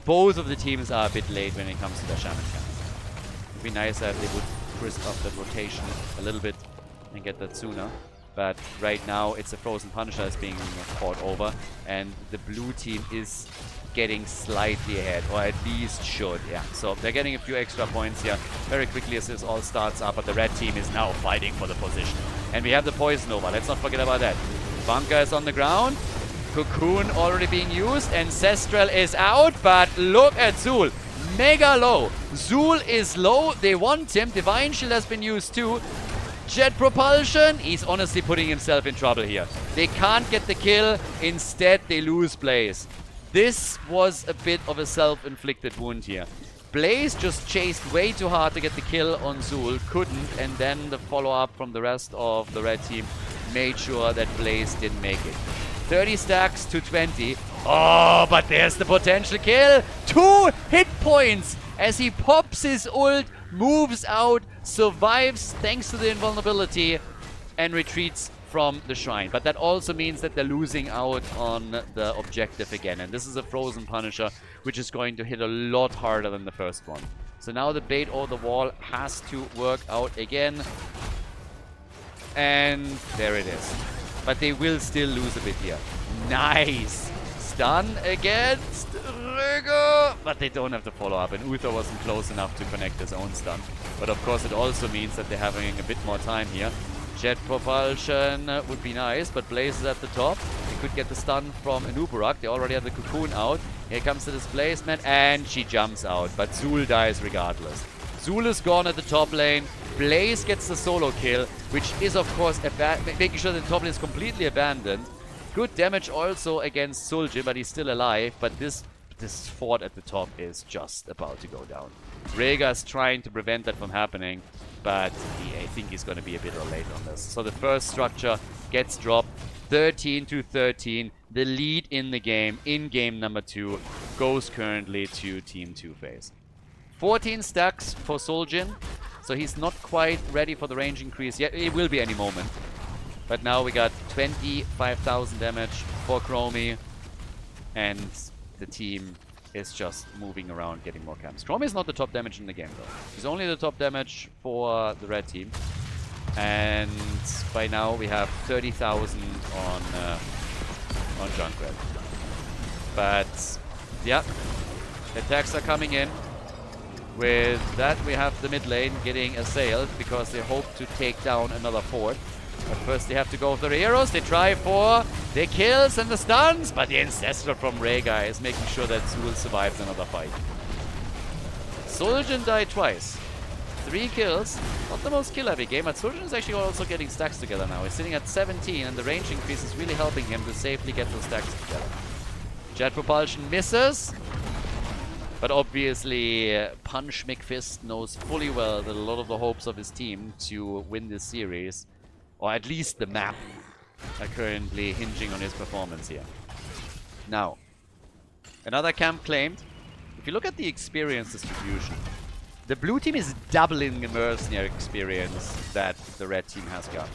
Both of the teams are a bit late when it comes to their Shaman camp. It would be nice if they would crisp up that rotation a little bit and get that sooner. But right now, it's a Frozen Punisher that's being fought over. And the blue team is getting slightly ahead, or at least should, yeah. So they're getting a few extra points here very quickly as this all starts up. But the red team is now fighting for the position. And we have the Poison Over. Let's not forget about that. Bunker is on the ground. Cocoon already being used. Ancestral is out. But look at Zul. Mega low. Zul is low. They want him. Divine Shield has been used too. Jet Propulsion, he's honestly putting himself in trouble here. They can't get the kill, instead they lose Blaze. This was a bit of a self-inflicted wound here. Blaze just chased way too hard to get the kill on Zul, couldn't, and then the follow-up from the rest of the red team made sure that Blaze didn't make it. 30 stacks to 20. Oh, but there's the potential kill. 2 hit points as he pops his ult, moves out, survives thanks to the invulnerability, and retreats from the shrine. But that also means that they're losing out on the objective again. And this is a Frozen Punisher, which is going to hit a lot harder than the first one. So now the bait or the wall has to work out again. And there it is. But they will still lose a bit here. Nice! Stun against Rüger! But they don't have the follow-up, and Uther wasn't close enough to connect his own stun. But of course it also means that they're having a bit more time here. Jet Propulsion would be nice, but Blaze is at the top. They could get the stun from Anubarak. They already have the Cocoon out. Here comes the Displacement, and she jumps out. But Zul dies regardless. Zul is gone at the top lane. Blaze gets the solo kill, which is of course making sure that the top lane is completely abandoned. Good damage also against Suljin, but he's still alive. But this fort at the top is just about to go down. Rhaegar's trying to prevent that from happening, but I think he's going to be a bit late on this. So the first structure gets dropped. 13 to 13. The lead in the game, in game number 2, goes currently to Team 2FaZe. 14 stacks for Suljin, so he's not quite ready for the range increase yet. It will be any moment. But now we got 25,000 damage for Chromie, and the team is just moving around getting more camps. Chromie is not the top damage in the game though. He's only the top damage for the red team. And by now we have 30,000 on Junkrat. But yeah, attacks are coming in. With that we have the mid lane getting assailed because they hope to take down another fort. But first they have to go with their heroes. They try for the kills and the stuns, but the Ancestral from Rhaegar is making sure that Zul survives another fight. Suljin died twice. 3 kills. Not the most kill-heavy game, but Suljin is actually also getting stacks together now. He's sitting at 17, and the range increase is really helping him to safely get those stacks together. Jet Propulsion misses. But obviously, Punch McFist knows fully well that a lot of the hopes of his team to win this series, or at least the map, are currently hinging on his performance here. Now, another camp claimed. If you look at the experience distribution, the blue team is doubling the mercenary experience that the red team has got.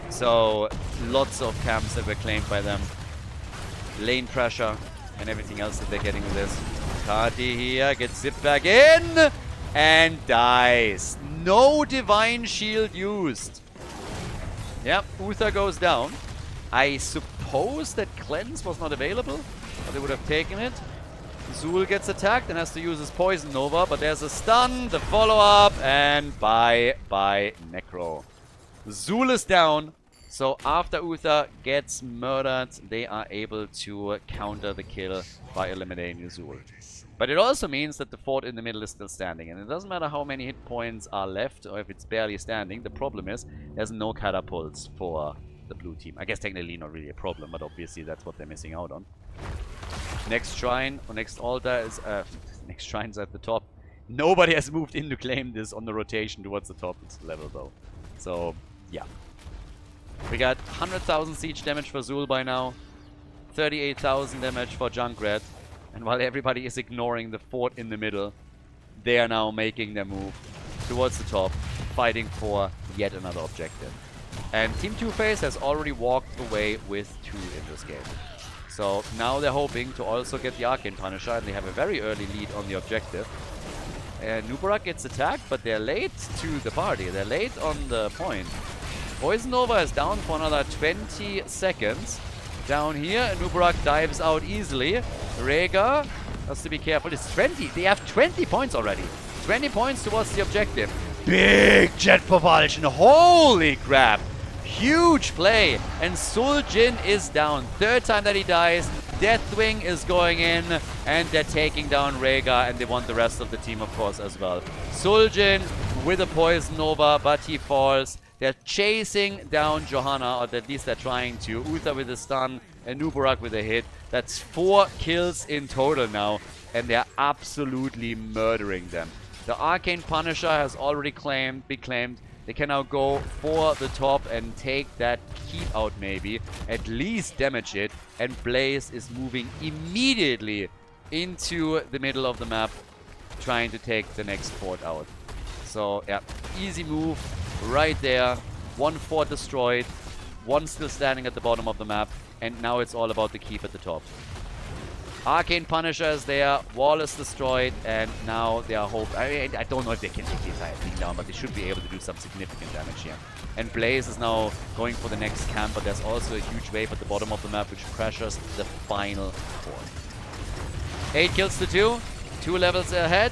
So, lots of camps that were claimed by them. Lane pressure and everything else that they're getting with this. Kati here gets zipped back in and dies. No Divine Shield used. Yep, Uther goes down. I suppose that Cleanse was not available, or they would have taken it. Zul gets attacked and has to use his Poison Nova, but there's a stun, the follow-up, and bye-bye Necro. Zul is down, so after Uther gets murdered, they are able to counter the kill by eliminating Zul. But it also means that the fort in the middle is still standing, and it doesn't matter how many hit points are left, or if it's barely standing. The problem is, there's no catapults for the blue team. I guess technically not really a problem, but obviously that's what they're missing out on. Next shrine, or next altar is, next shrine's at the top, Nobody has moved in to claim this on the rotation towards the top level, though. So, yeah. We got 100,000 siege damage for Zul by now. 38,000 damage for Junkrat. And while everybody is ignoring the fort in the middle, they are now making their move towards the top, fighting for yet another objective. And Team Two-Face has already walked away with 2 in this game. So now they're hoping to also get the Arcane Punisher, and they have a very early lead on the objective. Nubarak gets attacked, but they're late to the party. They're late on the point. Poison Nova is down for another 20 seconds. Down here, Nubarak dives out easily. Rhaegar has to be careful. It's 20. They have 20 points already. 20 points towards the objective. Big jet propulsion. Holy crap. Huge play. And Suljin is down. 3rd time that he dies. Deathwing is going in, and they're taking down Rhaegar, and they want the rest of the team, of course, as well. Suljin with a Poison Nova, but he falls. They're chasing down Johanna, or at least they're trying to. Uther with a stun, and Nubarak with a hit. That's 4 kills in total now, and they're absolutely murdering them. The Arcane Punisher has already been claimed. They can now go for the top and take that keep out maybe. At least damage it. And Blaze is moving immediately into the middle of the map, trying to take the next fort out. So, yeah, easy move right there. 1 fort destroyed. 1 still standing at the bottom of the map. And now it's all about the keep at the top. Arcane Punisher is there, wall is destroyed, and now they are I don't know if they can take the entire thing down, but they should be able to do some significant damage here. And Blaze is now going for the next camp, but there's also a huge wave at the bottom of the map, which pressures the final fort. 8 kills to 2, 2 levels ahead.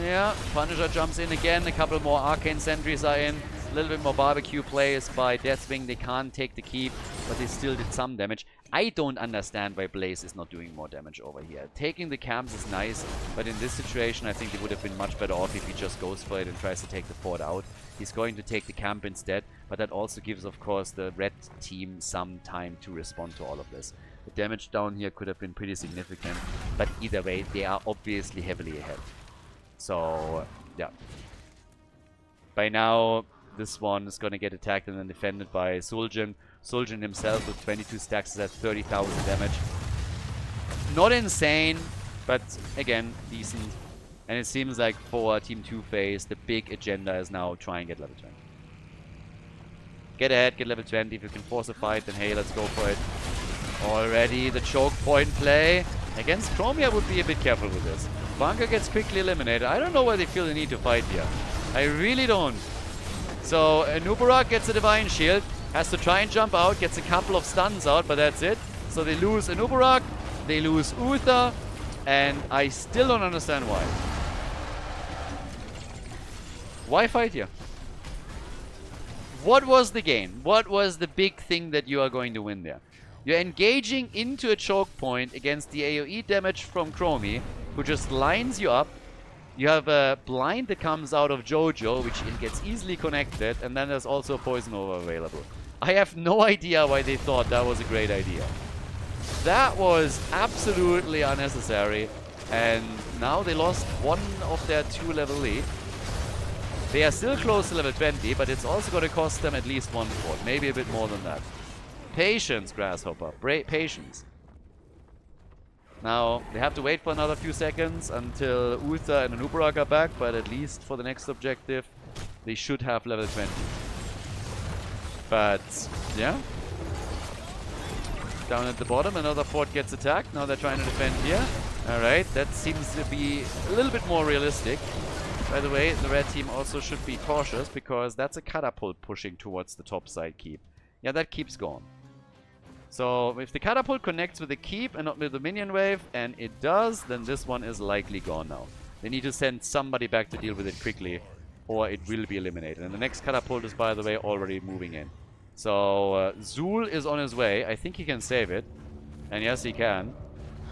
Yeah, Punisher jumps in again, a couple more Arcane Sentries are in. A little bit more barbecue plays by Deathwing. They can't take the keep, but they still did some damage. I don't understand why Blaze is not doing more damage over here. Taking the camps is nice, but in this situation I think they would have been much better off if he just goes for it and tries to take the fort out. He's going to take the camp instead, but that also gives, of course, the red team some time to respond to all of this. The damage down here could have been pretty significant, but either way, they are obviously heavily ahead. So, yeah. By now, this one is going to get attacked and then defended by Suljin. Suljin himself with 22 stacks is at 30,000 damage. Not insane, but again, decent. And it seems like for Team Two-Face, the big agenda is now try and get level 20. Get ahead, get level 20. If you can force a fight, then hey, let's go for it. Already the choke point play. Against Chromie, I would be a bit careful with this. Bunker gets quickly eliminated. I don't know why they feel the need to fight here. I really don't. So, Nubarak gets a Divine Shield. Has to try and jump out. Gets a couple of stuns out, but that's it. So they lose Nubarak. They lose Uther. And I still don't understand why. Why fight here? What was the gain? What was the big thing that you are going to win there? You're engaging into a choke point against the AoE damage from Chromie, who just lines you up. You have a blind that comes out of Jojo, which gets easily connected, and then there's also Poison Nova available. I have no idea why they thought that was a great idea. That was absolutely unnecessary, and now they lost 1 of their 2 level lead. They are still close to level 20, but it's also going to cost them at least 1 fort, maybe a bit more than that. Patience, Grasshopper. Patience. Now, they have to wait for another few seconds until Uther and Nubarak are back, but at least for the next objective, they should have level 20. But, yeah. Down at the bottom, another fort gets attacked. Now they're trying to defend here. Alright, that seems to be a little bit more realistic. By the way, the red team also should be cautious, because that's a catapult pushing towards the top side keep. Yeah, that keeps going. So, if the catapult connects with the keep and not with the minion wave, and it does, then this one is likely gone now. They need to send somebody back to deal with it quickly, or it will be eliminated. And the next catapult is, by the way, already moving in. So, Zul is on his way. I think he can save it. And yes, he can.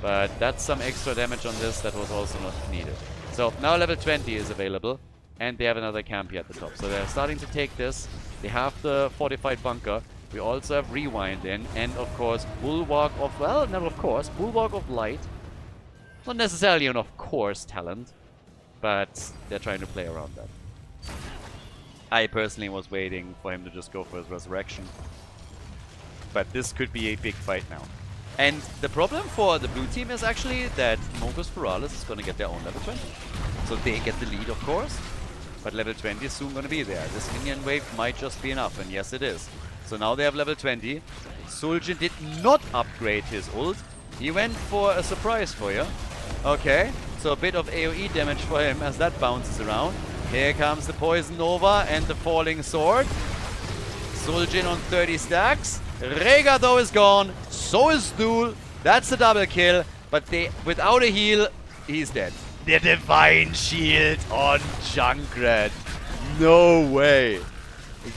But that's some extra damage on this that was also not needed. So, now level 20 is available. And they have another camp here at the top. So, they're starting to take this. They have the fortified bunker. We also have Rewind in, and of course, Bulwark of, well, not of course, Bulwark of Light. Not necessarily an of course talent, but they're trying to play around that. I personally was waiting for him to just go for his resurrection. But this could be a big fight now. And the problem for the blue team is actually that Mogus Ferralis is going to get their own level 20. So they get the lead, of course. But level 20 is soon going to be there. This minion wave might just be enough, and yes it is. So now they have level 20. Suljin did not upgrade his ult. He went for a surprise for you. Okay, so a bit of AoE damage for him as that bounces around. Here comes the Poison Nova and the Falling Sword. Suljin on 30 stacks. Rhaegar though is gone. So is Thule. That's a double kill. But they, without a heal, he's dead. The Divine Shield on Junkrat. No way.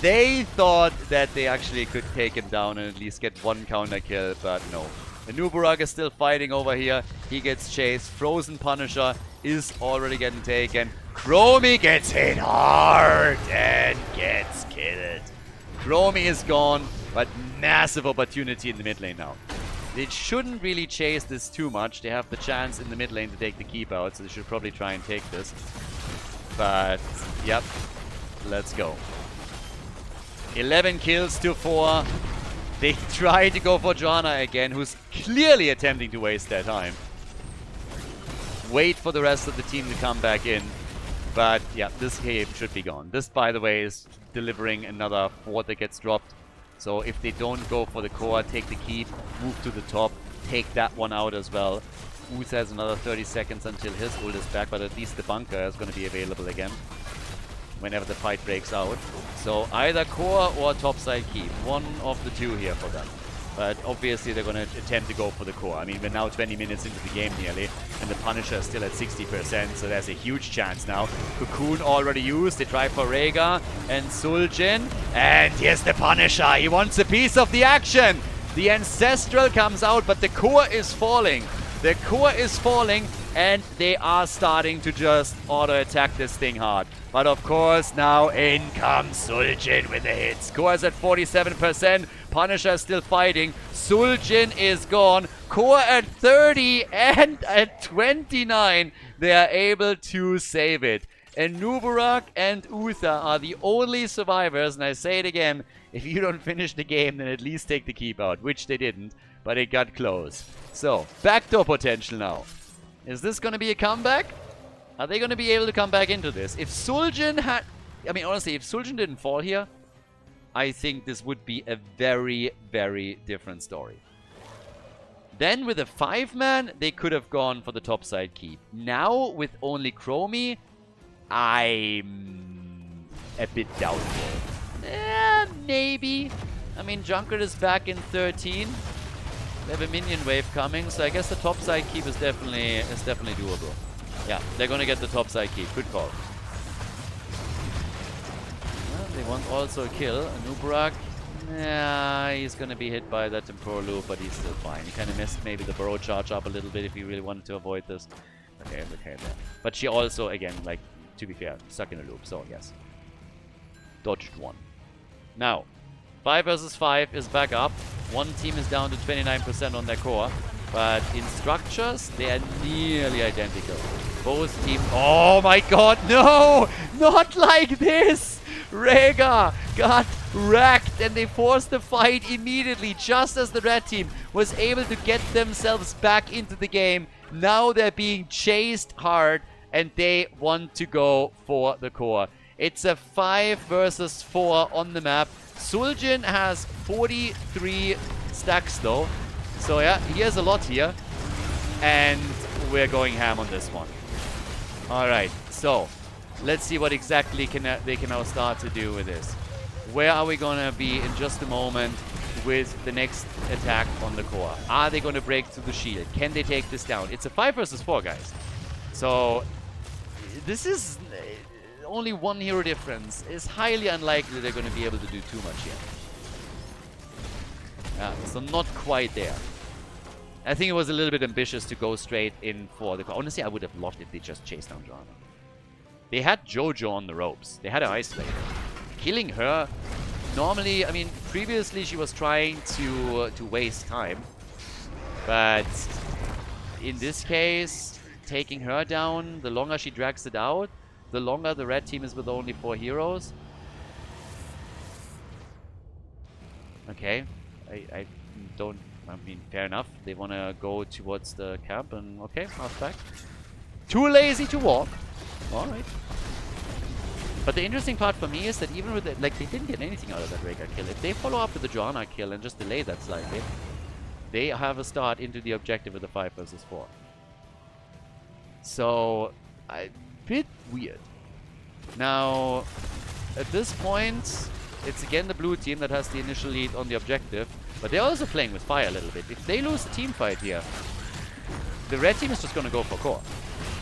They thought that they actually could take him down and at least get one counter kill, but no. Anubarak is still fighting over here. He gets chased. Frozen Punisher is already getting taken. Chromie gets hit hard and gets killed. Chromie is gone, but massive opportunity in the mid lane now. They shouldn't really chase this too much. They have the chance in the mid lane to take the keep out, so they should probably try and take this. But, yep. Let's go. 11 kills to 4. They try to go for Johanna again, who's clearly attempting to waste their time. Wait for the rest of the team to come back in. But, yeah, this game should be gone. This, by the way, is delivering another fort that gets dropped. So if they don't go for the core, take the keep, move to the top, take that one out as well. Uth has another 30 seconds until his ult is back, but at least the bunker is going to be available again whenever the fight breaks out. So either core or topside keep. One of the two here for them. But obviously they're going to attempt to go for the core. I mean, we're now 20 minutes into the game nearly, and the Punisher is still at 60%, so there's a huge chance now. Cocoon already used. They try for Rhaegar and Suljin. And here's the Punisher. He wants a piece of the action. The Ancestral comes out, but the core is falling. The core is falling, and they are starting to just auto-attack this thing hard. But of course, now in comes Suljin with the hits. Core is at 47%. Punisher is still fighting. Suljin is gone. Core at 30 and at 29. They are able to save it. And Nubarak and Uther are the only survivors. And I say it again, if you don't finish the game, then at least take the keep out. Which they didn't, but it got close. So, backdoor potential now. Is this going to be a comeback? Are they going to be able to come back into this? If Suljin had... I mean, honestly, if Suljin didn't fall here, I think this would be a very, very different story. Then with a 5-man, they could have gone for the topside keep. Now, with only Chromie, I'm a bit doubtful. Maybe. I mean, Junkrat is back in 13. They have a minion wave coming, so I guess the topside keep is definitely doable. Yeah, they're gonna get the topside keep. Good call. Well, they want also a kill. Anubarak, yeah, he's gonna be hit by that temporal loop, but he's still fine. He kind of missed maybe the burrow charge up a little bit if he really wanted to avoid this. Okay, there. But she also, again, like, to be fair, stuck in a loop, so yes. Dodged one. Now, 5 versus 5 is back up. One team is down to 29% on their core. But in structures, they are nearly identical. Both teams... Oh my god, no! Not like this! Rhaegar got wrecked and they forced the fight immediately just as the red team was able to get themselves back into the game. Now they're being chased hard and they want to go for the core. It's a 5 versus 4 on the map. Suljin has 43 stacks though. So yeah, he has a lot here. And we're going ham on this one. Alright, so let's see what exactly they can now start to do with this. Where are we going to be in just a moment with the next attack on the core? Are they going to break through the shield? Can they take this down? It's a 5 versus 4, guys. So this is only one hero difference. It's highly unlikely they're going to be able to do too much here. So not quite there. I think it was a little bit ambitious to go straight in for the core. Honestly, I would have loved if they just chased down Johanna. They had Jojo on the ropes. They had an Ice Slayer. Killing her, normally, I mean, previously she was trying to waste time. But in this case, taking her down, the longer she drags it out, the longer the red team is with only 4 heroes. Okay, I mean, fair enough. They want to go towards the camp and, okay, mouse back. Too lazy to walk. Alright. But the interesting part for me is that even with it, like, they didn't get anything out of that Rhaegar kill. If they follow up with the Johanna kill and just delay that slightly, they have a start into the objective with a 5 versus 4. So, a bit weird. Now, at this point, it's again the blue team that has the initial lead on the objective, but they're also playing with fire a little bit. If they lose the team fight here, the red team is just going to go for core.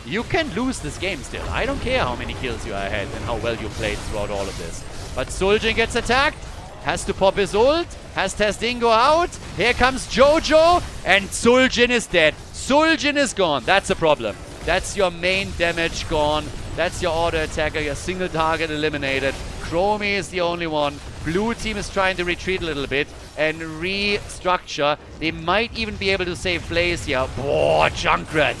You can lose this game still. I don't care how many kills you are ahead and how well you played throughout all of this. But Suljin gets attacked, has to pop his ult, has Testingo out, here comes Jojo, and Suljin is dead. Suljin is gone. That's a problem. That's your main damage gone. That's your auto attacker, your single target eliminated. Chromie is the only one. Blue team is trying to retreat a little bit and restructure. They might even be able to save Blaze here. Oh, Junkrat.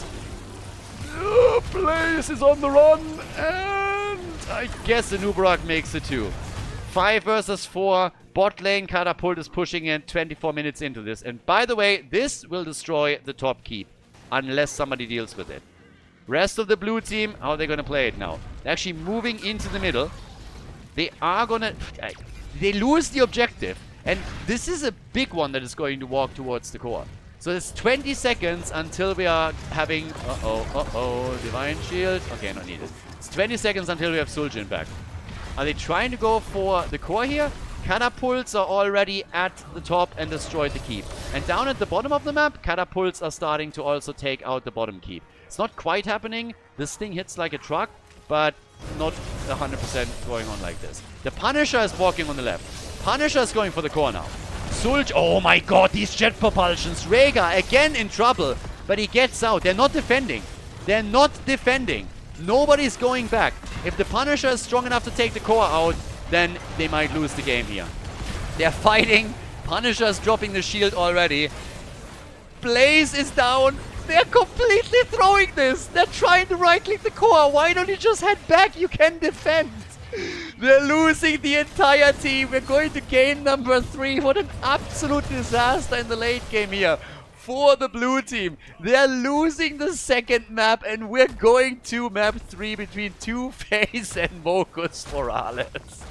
Blaze is on the run, and I guess the Nubarak makes it too. 5 versus 4. Bot lane Catapult is pushing in 24 minutes into this. And by the way, this will destroy the top keep unless somebody deals with it. Rest of the blue team, how are they going to play it now? They're actually moving into the middle. They are going to... They lose the objective. And this is a big one that is going to walk towards the core. So it's 20 seconds until we are having... Divine Shield. Okay, not needed. It's 20 seconds until we have Suljin back. Are they trying to go for the core here? Catapults are already at the top and destroyed the keep. And down at the bottom of the map, catapults are starting to also take out the bottom keep. It's not quite happening. This thing hits like a truck, but not 100% going on like this. The Punisher is walking on the left. Punisher is going for the core now. Sulj, oh my god, these jet propulsions. Rhaegar again in trouble, but he gets out. They're not defending. They're not defending. Nobody's going back. If the Punisher is strong enough to take the core out, then they might lose the game here. They're fighting. Punisher's dropping the shield already. Blaze is down. They're completely throwing this. They're trying to right-click the core. Why don't you just head back? You can defend. They're losing the entire team. We're going to game number 3. What an absolute disaster in the late game here for the blue team. They're losing the second map, and we're going to map 3 between Two-Face and Mocus Morales.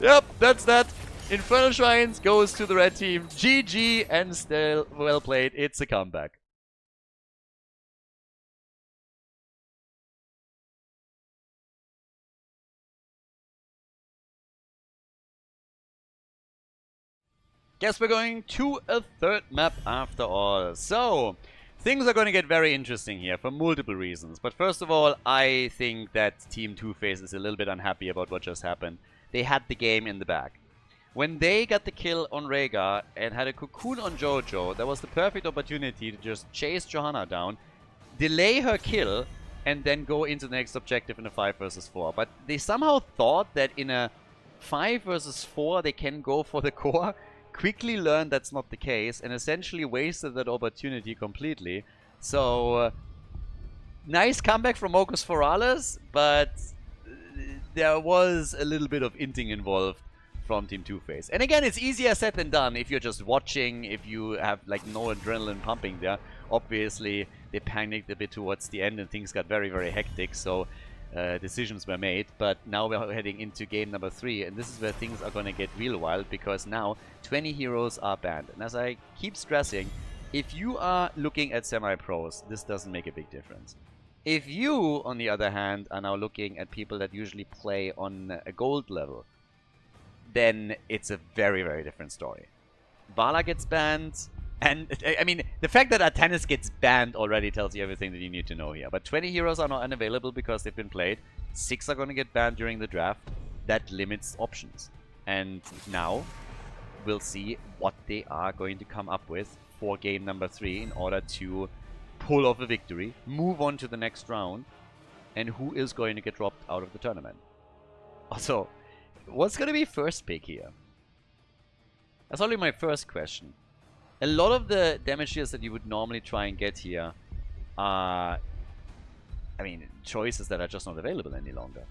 Yep, that's that. Infernal Shrines goes to the red team. GG, and still well played. It's a comeback. Guess we're going to a third map after all. So, things are going to get very interesting here for multiple reasons. But first of all, I think that Team Two-Face is a little bit unhappy about what just happened. They had the game in the bag. When they got the kill on Rhaegar and had a cocoon on Jojo, that was the perfect opportunity to just chase Johanna down, delay her kill, and then go into the next objective in a 5 versus 4. But they somehow thought that in a 5 versus 4 they can go for the core. Quickly learned that's not the case and essentially wasted that opportunity completely. So, nice comeback from Mocus Morales, but there was a little bit of inting involved from Team Two-Face. And again, it's easier said than done if you're just watching, if you have like no adrenaline pumping there. Obviously, they panicked a bit towards the end and things got very, very hectic, so decisions were made. But now we're heading into game number 3, and this is where things are going to get real wild, because now 20 heroes are banned. And as I keep stressing, if you are looking at semi-pros, this doesn't make a big difference. If you, on the other hand, are now looking at people that usually play on a gold level, then it's a very, very different story. Vala gets banned, and I mean, the fact that Artanis gets banned already tells you everything that you need to know here. But 20 heroes are not unavailable because they've been played. 6 are going to get banned during the draft. That limits options. And now we'll see what they are going to come up with for game number 3 in order to pull off a victory, move on to the next round, and who is going to get dropped out of the tournament. Also, what's going to be first pick here? That's only my first question. A lot of the damage deals that you would normally try and get here I mean, choices that are just not available any longer.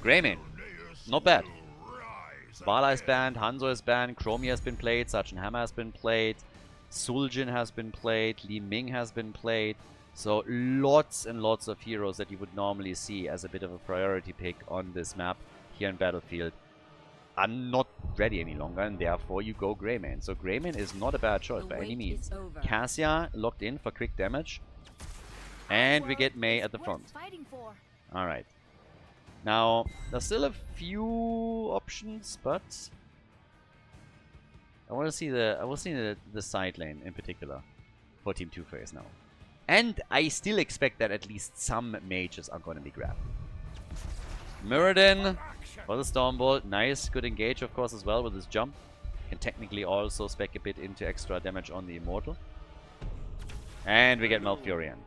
Greymane. Not bad. Vala is banned, Hanzo is banned, Chromie has been played, Sergeant Hammer has been played, Suljin has been played, Li Ming has been played. So lots and lots of heroes that you would normally see as a bit of a priority pick on this map here in Battlefield are not ready any longer, and therefore you go Greymane. So Greymane is not a bad choice by any means. Cassia locked in for quick damage. And we get Mei at the front. Alright. Now, there's still a few options, but I want to see the side lane in particular for Team Two-Face now. And I still expect that at least some mages are going to be grabbed. Muradin for the Stormbolt. Nice, good engage of course as well with his jump. Can technically also spec a bit into extra damage on the Immortal. And we get Malfurion.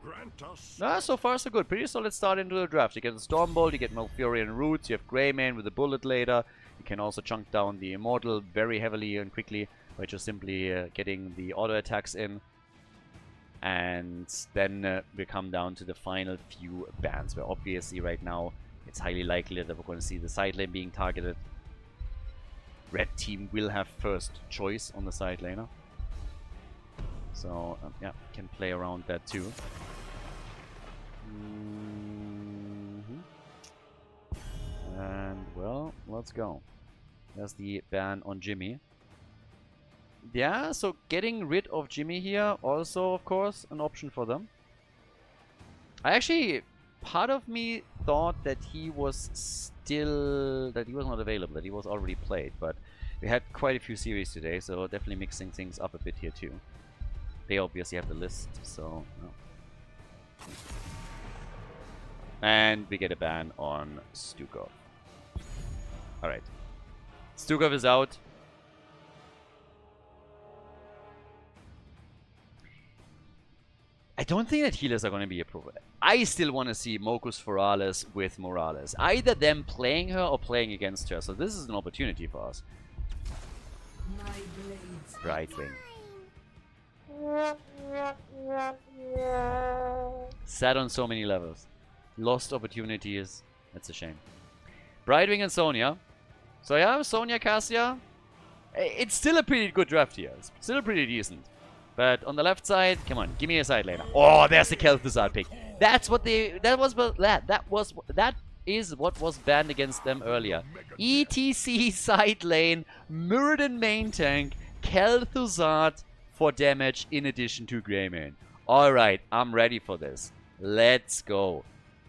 So far so good. Pretty solid start into the draft. You get the Stormbolt, you get Malfurion Roots, you have Greymane with the Bullet later. You can also chunk down the Immortal very heavily and quickly by just simply getting the auto attacks in. And then we come down to the final few bans, where obviously right now it's highly likely that we're going to see the side lane being targeted. Red team will have first choice on the side laner. So, yeah, can play around that too. And, well, let's go. There's the ban on Jimmy. Yeah, so getting rid of Jimmy here also, of course, an option for them. Part of me thought that he was not available, that he was already played, but we had quite a few series today, so definitely mixing things up a bit here too. They obviously have the list, so no. And we get a ban on Stukov. Alright. Stukov is out. I don't think that healers are going to be approved. I still want to see Mokus Forales with Morales. Either them playing her or playing against her. So this is an opportunity for us. Brightwing. Sat on so many levels. Lost opportunities. That's a shame. Brightwing and Sonya. So yeah, Sonya, Cassia. It's still a pretty good draft here. It's still pretty decent. But on the left side, come on, give me a side laner. Oh, there's the Kel'Thuzad pick. That is what was banned against them earlier. ETC side lane, Muradin main tank, Kel'Thuzad for damage in addition to Greymane. Alright, I'm ready for this. Let's go.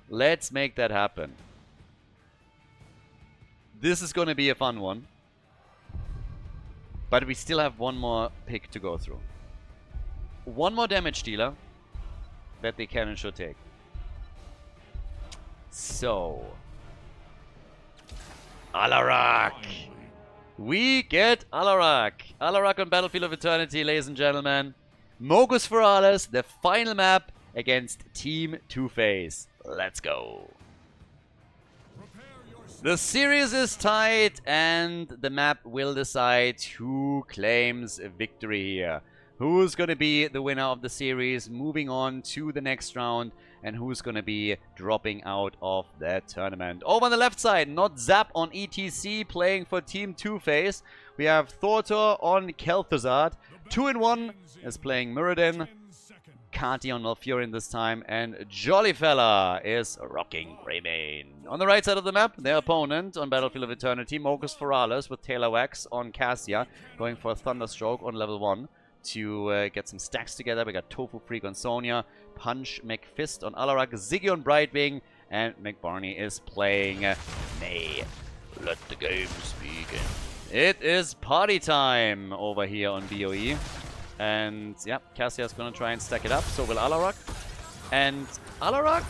Let's make that happen. This is going to be a fun one. But we still have one more pick to go through. One more damage dealer that they can and should take. So, Alarak. We get Alarak. Alarak on Battlefield of Eternity, ladies and gentlemen. Mogus Forales, the final map against Team Two-Face. Let's go. The series is tight, and the map will decide who claims victory here. Who's going to be the winner of the series, moving on to the next round, and who's going to be dropping out of that tournament. Over on the left side, not Zap on ETC, playing for Team Two-Face. We have Thortor on Kel'Thuzad. 2-in-1 is playing Muradin. Kati on Malfurion this time, and Jollyfella is rocking Greymane. On the right side of the map, their opponent on Battlefield of Eternity, Mogus Forales with Taylor Wax on Cassia, going for a Thunderstroke on level 1. To get some stacks together. We got Tofu Freak on Sonya, Punch McFist on Alarak, Ziggy on Brightwing, and McBarney is playing Mei. Let the games begin. It is party time over here on BOE. And yeah, Cassia's gonna try and stack it up, so will Alarak. And Alarak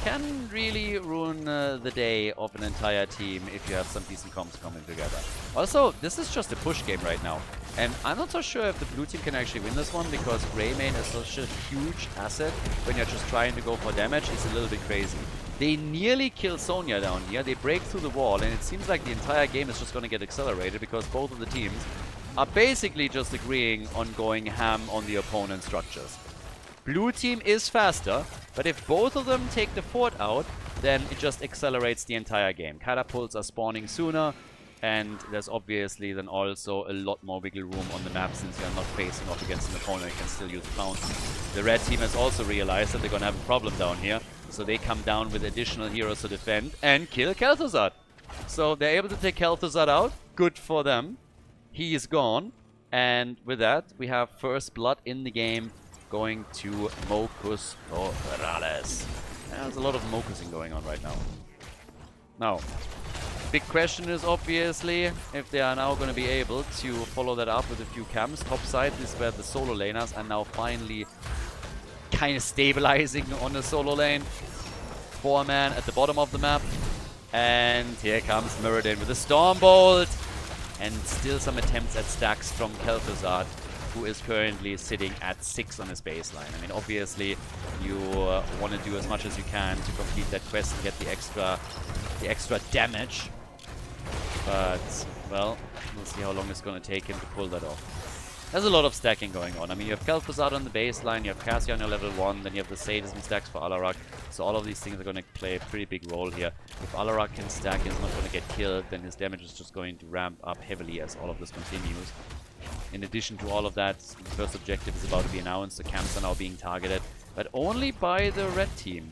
can really ruin the day of an entire team if you have some decent comps coming together. Also, this is just a push game right now. And I'm not so sure if the blue team can actually win this one, because Greymane is such a huge asset when you're just trying to go for damage. It's a little bit crazy. They nearly kill Sonya down here. They break through the wall, and it seems like the entire game is just going to get accelerated because both of the teams are basically just agreeing on going ham on the opponent's structures. Blue team is faster, but if both of them take the fort out, then it just accelerates the entire game. Catapults are spawning sooner, and there's obviously then also a lot more wiggle room on the map since you're not facing off against an opponent and can still use the fountain. The red team has also realized that they're going to have a problem down here, so they come down with additional heroes to defend and kill Khaldor. So they're able to take Khaldor out. Good for them. He is gone. And with that, we have first blood in the game going to Mocus Morales. There's a lot of Mocusing going on right now. Now, big question is obviously if they are now going to be able to follow that up with a few camps. Top side is where the solo laners are now finally kind of stabilizing on the solo lane. 4-man at the bottom of the map. And here comes Muradin with a Stormbolt. And still some attempts at stacks from Khaldor, who is currently sitting at 6 on his baseline. I mean, obviously, you want to do as much as you can to complete that quest and get the extra damage. But, well, we'll see how long it's going to take him to pull that off. There's a lot of stacking going on. I mean, you have Khaldor on the baseline, you have Cassia on your level 1, then you have the Sadism stacks for Alarak. So all of these things are going to play a pretty big role here. If Alarak can stack and is not going to get killed, then his damage is just going to ramp up heavily as all of this continues. In addition to all of that, the first objective is about to be announced. The camps are now being targeted, but only by the red team.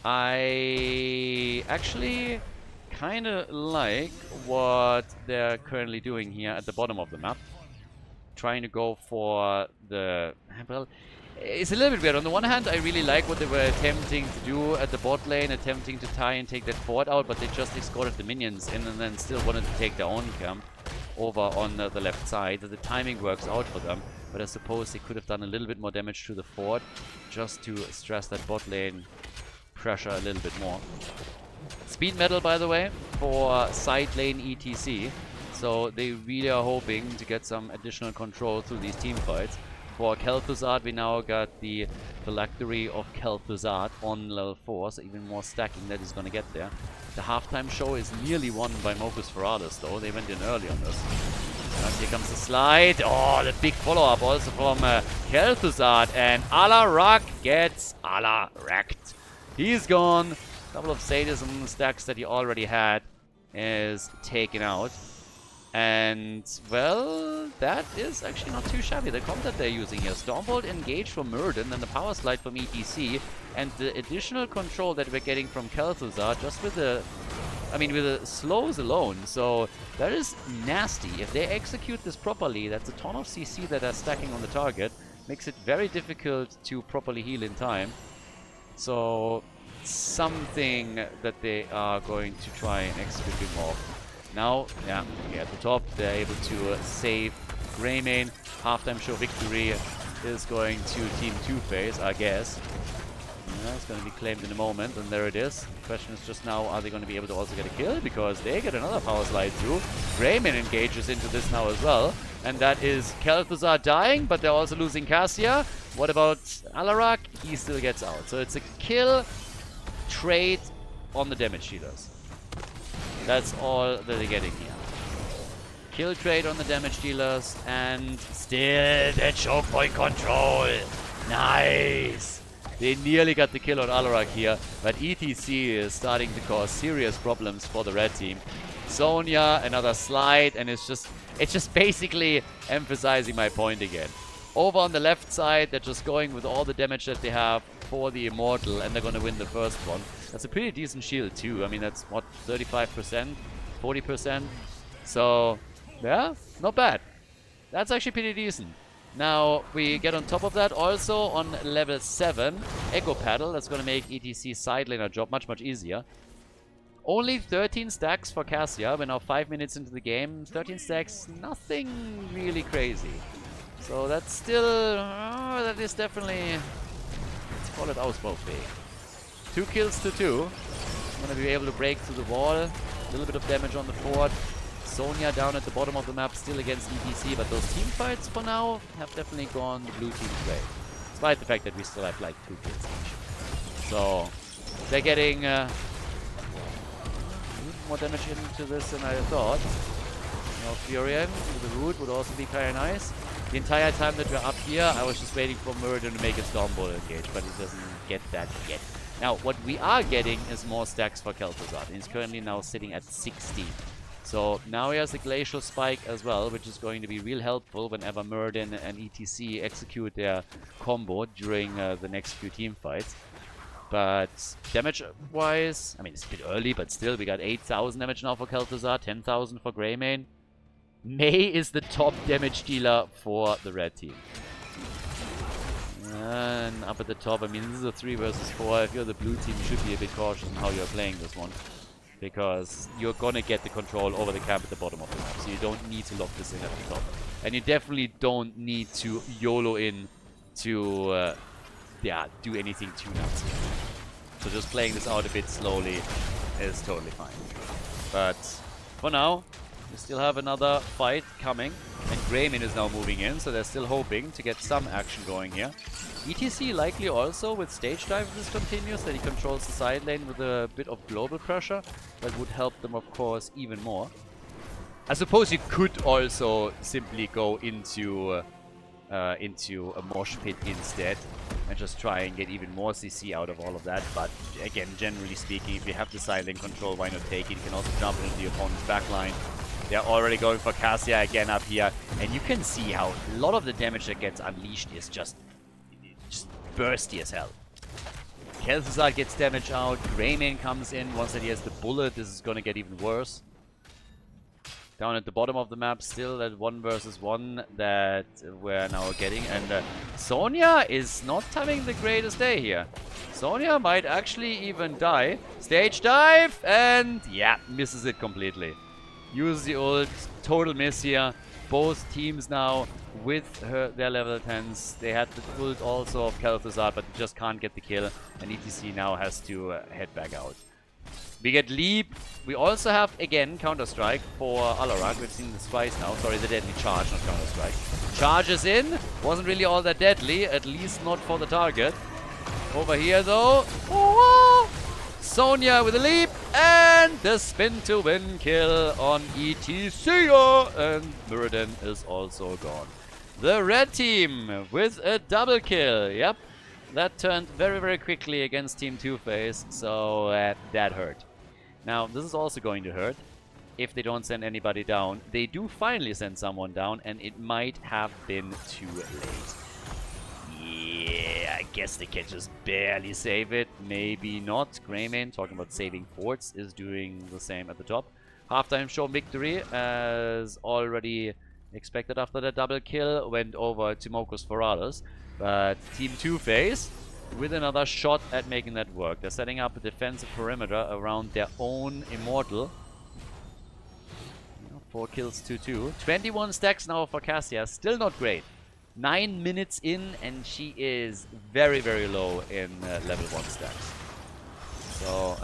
I actually kind of like what they're currently doing here at the bottom of the map. Trying to go for the... Well, it's a little bit weird. On the one hand, I really like what they were attempting to do at the bot lane, attempting to tie and take that fort out, but they just escorted the minions in and then still wanted to take their own camp over on the left side. The timing works out for them, but I suppose they could have done a little bit more damage to the fort just to stress that bot lane pressure a little bit more. Speed medal, by the way, for side lane ETC. So they really are hoping to get some additional control through these team fights. For Khaldor, we now got the Phylactery of Khaldor on level 4, so even more stacking that is going to get there. The halftime show is nearly won by Mocus Morales, though. They went in early on this. And here comes the slide. Oh, the big follow-up also from Khaldor, and Alarak gets Ala-wrecked. He's gone. A couple of Sadism stacks that he already had is taken out. And, well, that is actually not too shabby. The comp that they're using here. Stormbolt engaged from Muradin, then the Power Slide from ETC, and the additional control that we're getting from Khaldor just with the... I mean, with the slows alone. So, that is nasty. If they execute this properly, that's a ton of CC that are stacking on the target. Makes it very difficult to properly heal in time. So, something that they are going to try and execute a bit more. Now, yeah, at the top, they're able to save Greymane. Halftime show victory is going to Team Two-Face, I guess. Yeah, it's going to be claimed in a moment, and there it is. The question is just now, are they going to be able to also get a kill? Because they get another power slide through. Greymane engages into this now as well. And that is Khaldor dying, but they're also losing Cassia. What about Alarak? He still gets out. So it's a kill trade on the damage dealers. That's all that they're getting here. Kill trade on the damage dealers, and still the choke point control. Nice! They nearly got the kill on Alarak here, but ETC is starting to cause serious problems for the red team. Sonya, another slide, and it's just basically emphasizing my point again. Over on the left side, they're just going with all the damage that they have for the Immortal, and they're going to win the first one. That's a pretty decent shield too. I mean, that's what, 35%, 40%. So, yeah, not bad. That's actually pretty decent. Now, we get on top of that also on level 7, Echo Paddle. That's going to make ETC's side laner job much, much easier. Only 13 stacks for Cassia. We're now 5 minutes into the game. 13 stacks, nothing really crazy. So that's still, that is definitely, let's call it Ausbaufähig. 2 kills to 2. I'm going to be able to break through the wall. A little bit of damage on the fort. Sonya down at the bottom of the map, still against ETC, but those team fights for now have definitely gone the blue team's way. Despite the fact that we still have like 2 kills each. So, they're getting a little more damage into this than I thought. Now Furion with the root would also be kind of nice. The entire time that we're up here, I was just waiting for Muradin to make a Stormbolt engage, but he doesn't get that yet. Now, what we are getting is more stacks for Khaldor, and he's currently now sitting at 16. So now he has the Glacial Spike as well, which is going to be real helpful whenever Muradin and ETC execute their combo during the next few team fights. But damage-wise, I mean, it's a bit early, but still, we got 8,000 damage now for Khaldor, 10,000 for Greymane. Mei is the top damage dealer for the red team. And up at the top, I mean, this is a 3 versus 4. If you're the blue team, you should be a bit cautious in how you're playing this one. Because you're gonna get the control over the camp at the bottom of the map. So you don't need to lock this in at the top. And you definitely don't need to YOLO in to, yeah, do anything too nuts. So just playing this out a bit slowly is totally fine. But for now, we still have another fight coming. And Greymane is now moving in, so they're still hoping to get some action going here. ETC likely also with stage dive if this continues, that he controls the side lane with a bit of global pressure. That would help them, of course, even more. I suppose you could also simply go into a mosh pit instead and just try and get even more CC out of all of that. But again, generally speaking, if you have the side lane control, why not take it? You can also jump into the opponent's backline. They're already going for Cassia again up here. And you can see how a lot of the damage that gets unleashed is just bursty as hell. Khaldor gets damage out. Greymane comes in. Once that he has the bullet, this is going to get even worse. Down at the bottom of the map, still that 1 versus 1 that we're now getting. And Sonya is not having the greatest day here. Sonya might actually even die. Stage dive! And yeah, misses it completely. Use the ult. Total miss here. Both teams now with their level 10s. They had the ult also of Khaldor, but they just can't get the kill. And ETC now has to head back out. We get Leap. We also have, again, Counter-Strike for Alarak. We've seen this twice now. Sorry, the Deadly Charge, not Counter-Strike. Charges in. Wasn't really all that deadly, at least not for the target. Over here, though. Oh, Sonya with a leap. And the spin to win kill on ETC. And Muradin is also gone. The red team with a double kill. Yep. That turned very, very quickly against Team Two-Face, so that hurt. Now, this is also going to hurt if they don't send anybody down. They do finally send someone down, and it might have been too late. Yeah, I guess they can just barely save it. Maybe not. Greymane, talking about saving forts, is doing the same at the top. Halftime show victory, as already expected after the double kill, went over to Mokos Forales. But Team Two-Face with another shot at making that work. They're setting up a defensive perimeter around their own Immortal. 4 kills to 2. 21 stacks now for Cassia. Still not great. 9 minutes in and she is very, very low in level 1 stacks. So,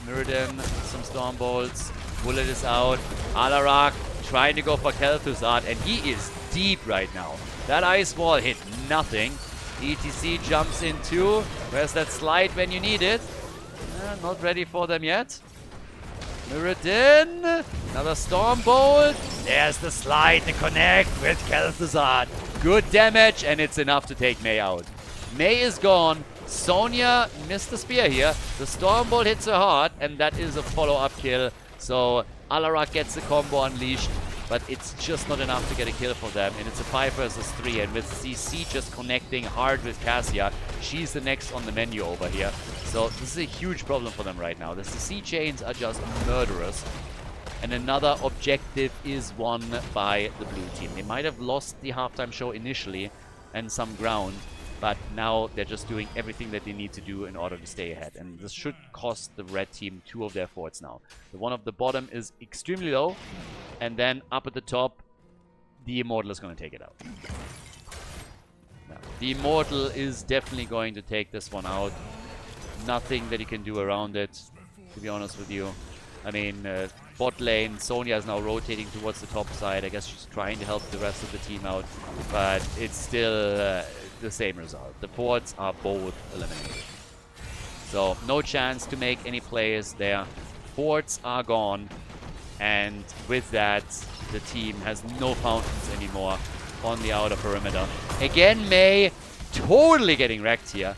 Muradin, some Stormbolts. Bullet is out. Alarak trying to go for Khaldor, and he is deep right now. That ice wall hit nothing. ETC jumps in too. Where's that slide when you need it? Not ready for them yet. Muradin. Another Stormbolt. There's the slide, the connect with Khaldor. Good damage, and it's enough to take Mei out. Mei is gone. Sonya missed the spear here. The Stormbolt hits her hard, and that is a follow-up kill. So Alarak gets the combo unleashed, but it's just not enough to get a kill for them. And it's a 5 versus 3, and with CC just connecting hard with Cassia, she's the next on the menu over here. So this is a huge problem for them right now. The CC chains are just murderous. And another objective is won by the blue team. They might have lost the halftime show initially and some ground, but now they're just doing everything that they need to do in order to stay ahead. And this should cost the red team 2 of their forts now. The one of the bottom is extremely low, and then up at the top, the Immortal is going to take it out. Now, the Immortal is definitely going to take this one out. Nothing that you can do around it, to be honest with you. I mean, bot lane, Sonya is now rotating towards the top side. I guess she's trying to help the rest of the team out, but it's still the same result. The forts are both eliminated. So, no chance to make any plays there. Forts are gone, and with that, the team has no fountains anymore on the outer perimeter. Again, Mei totally getting wrecked here.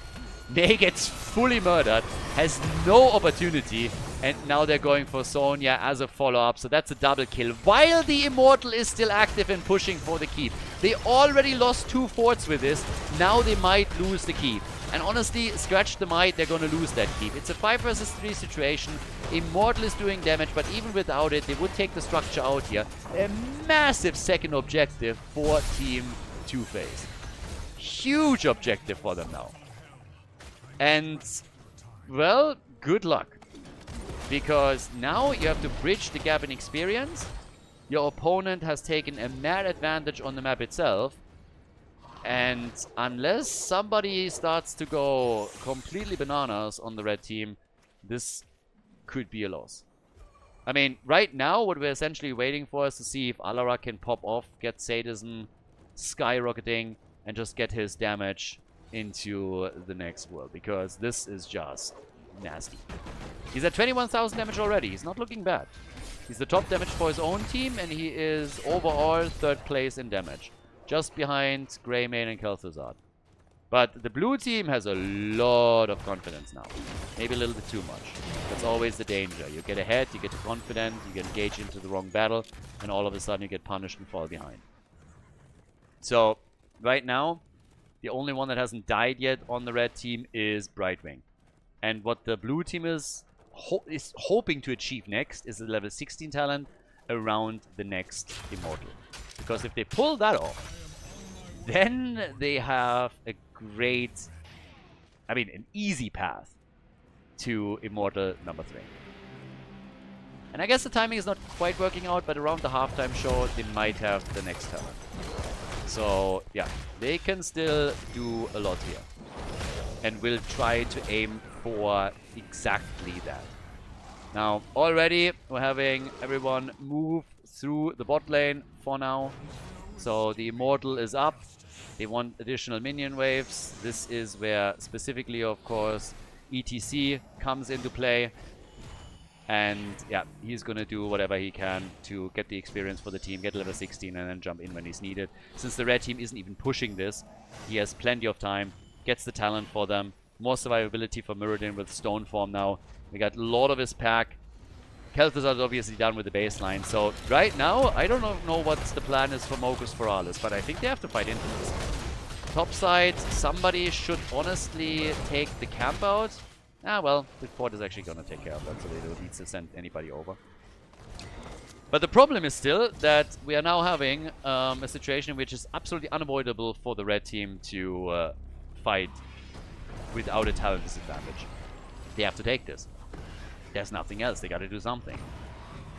Mei gets fully murdered, has no opportunity, and now they're going for Sonya as a follow-up, so that's a double kill. While the Immortal is still active and pushing for the keep. They already lost 2 forts with this, now they might lose the keep. And honestly, scratch the might, they're gonna lose that keep. It's a 5 versus 3 situation. Immortal is doing damage, but even without it, they would take the structure out here. A massive second objective for Team Two-Face. Huge objective for them now. And, well, good luck. Because now you have to bridge the gap in experience. Your opponent has taken a mad advantage on the map itself. And unless somebody starts to go completely bananas on the red team, this could be a loss. I mean, right now, what we're essentially waiting for is to see if Alarak can pop off, get Sadism skyrocketing, and just get his damage into the next world. Because this is just nasty. He's at 21,000 damage already. He's not looking bad. He's the top damage for his own team, and he is overall 3rd place in damage. Just behind Greymane and Khaldor. But the blue team has a lot of confidence now. Maybe a little bit too much. That's always the danger. You get ahead, you get confident, you get engaged into the wrong battle, and all of a sudden you get punished and fall behind. So, right now, the only one that hasn't died yet on the red team is Brightwing. And what the blue team is hoping to achieve next is a level 16 talent around the next Immortal. Because if they pull that off, then they have a great, I mean, an easy path to Immortal number 3. And I guess the timing is not quite working out, but around the halftime show, they might have the next talent. So, yeah, they can still do a lot here. And will try to aim for exactly that. Now, already, we're having everyone move through the bot lane for now. So the Immortal is up. They want additional minion waves. This is where specifically, of course, ETC comes into play. And yeah, he's gonna do whatever he can to get the experience for the team, get level 16 and then jump in when he's needed. Since the red team isn't even pushing this, he has plenty of time, gets the talent for them. More survivability for Muradin with Stone Form now. We got a lot of his pack. Khaldor is obviously done with the baseline. So right now, I don't know what the plan is for Mogus Foralis, but I think they have to fight into this. Top side, somebody should honestly take the camp out. Ah, well, the fort is actually going to take care of that, so they don't need to send anybody over. But the problem is still that we are now having a situation which is absolutely unavoidable for the red team to fight without a talent disadvantage. They have to take this. There's nothing else. They got to do something.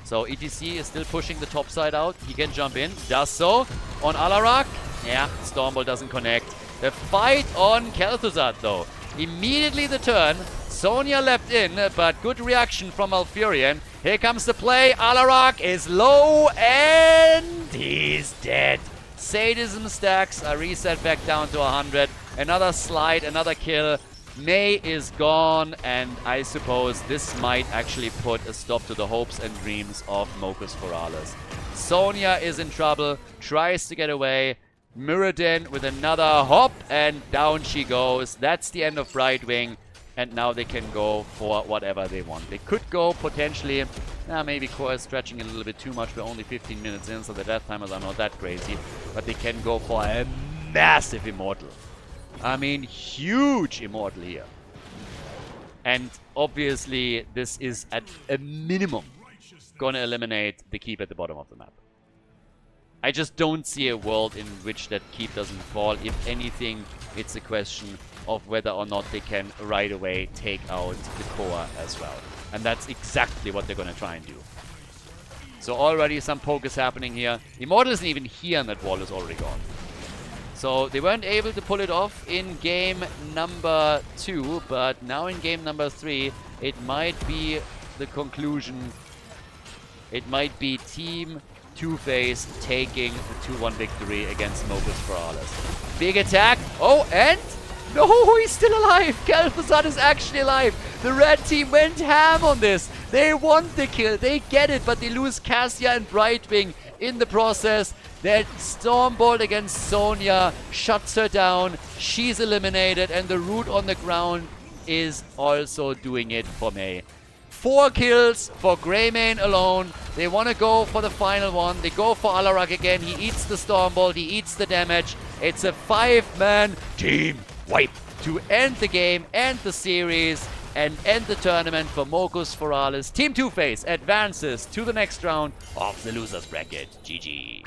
So ETC is still pushing the top side out. He can jump in. Does so. On Alarak. Yeah, Stormbolt doesn't connect. The fight on Khaldor though. Immediately the turn. Sonya leapt in, but good reaction from Alfurion. Here comes the play. Alarak is low and he's dead. Sadism stacks are reset back down to 100. Another slide, another kill. Mei is gone, and I suppose this might actually put a stop to the hopes and dreams of Mogus Foralis. Sonya is in trouble, tries to get away. Muradin with another hop, and down she goes. That's the end of Brightwing, and now they can go for whatever they want. They could go potentially, maybe Core is stretching a little bit too much. We're only 15 minutes in, so the death timers are not that crazy. But they can go for a massive Immortal. I mean, huge Immortal here. And obviously, this is at a minimum gonna eliminate the keep at the bottom of the map. I just don't see a world in which that keep doesn't fall. If anything, it's a question of whether or not they can right away take out the core as well. And that's exactly what they're gonna try and do. So already some poke is happening here. Immortal isn't even here and that wall is already gone. So they weren't able to pull it off in game number 2, but now in game number 3, it might be the conclusion. It might be Team Two-Face taking the 2-1 victory against Mogus Foralis. Big attack. Oh, and no, he's still alive. Khaldor is actually alive. The red team went ham on this. They want the kill. They get it, but they lose Cassia and Brightwing in the process. That Stormbolt against Sonya shuts her down. She's eliminated, and the root on the ground is also doing it for Mei. 4 kills for Greymane alone. They want to go for the final one. They go for Alarak again. He eats the Stormbolt. He eats the damage. It's a 5-man team wipe to end the game, end the series, and end the tournament for Mokus Forales. Team Two-Face advances to the next round of the losers bracket. GG.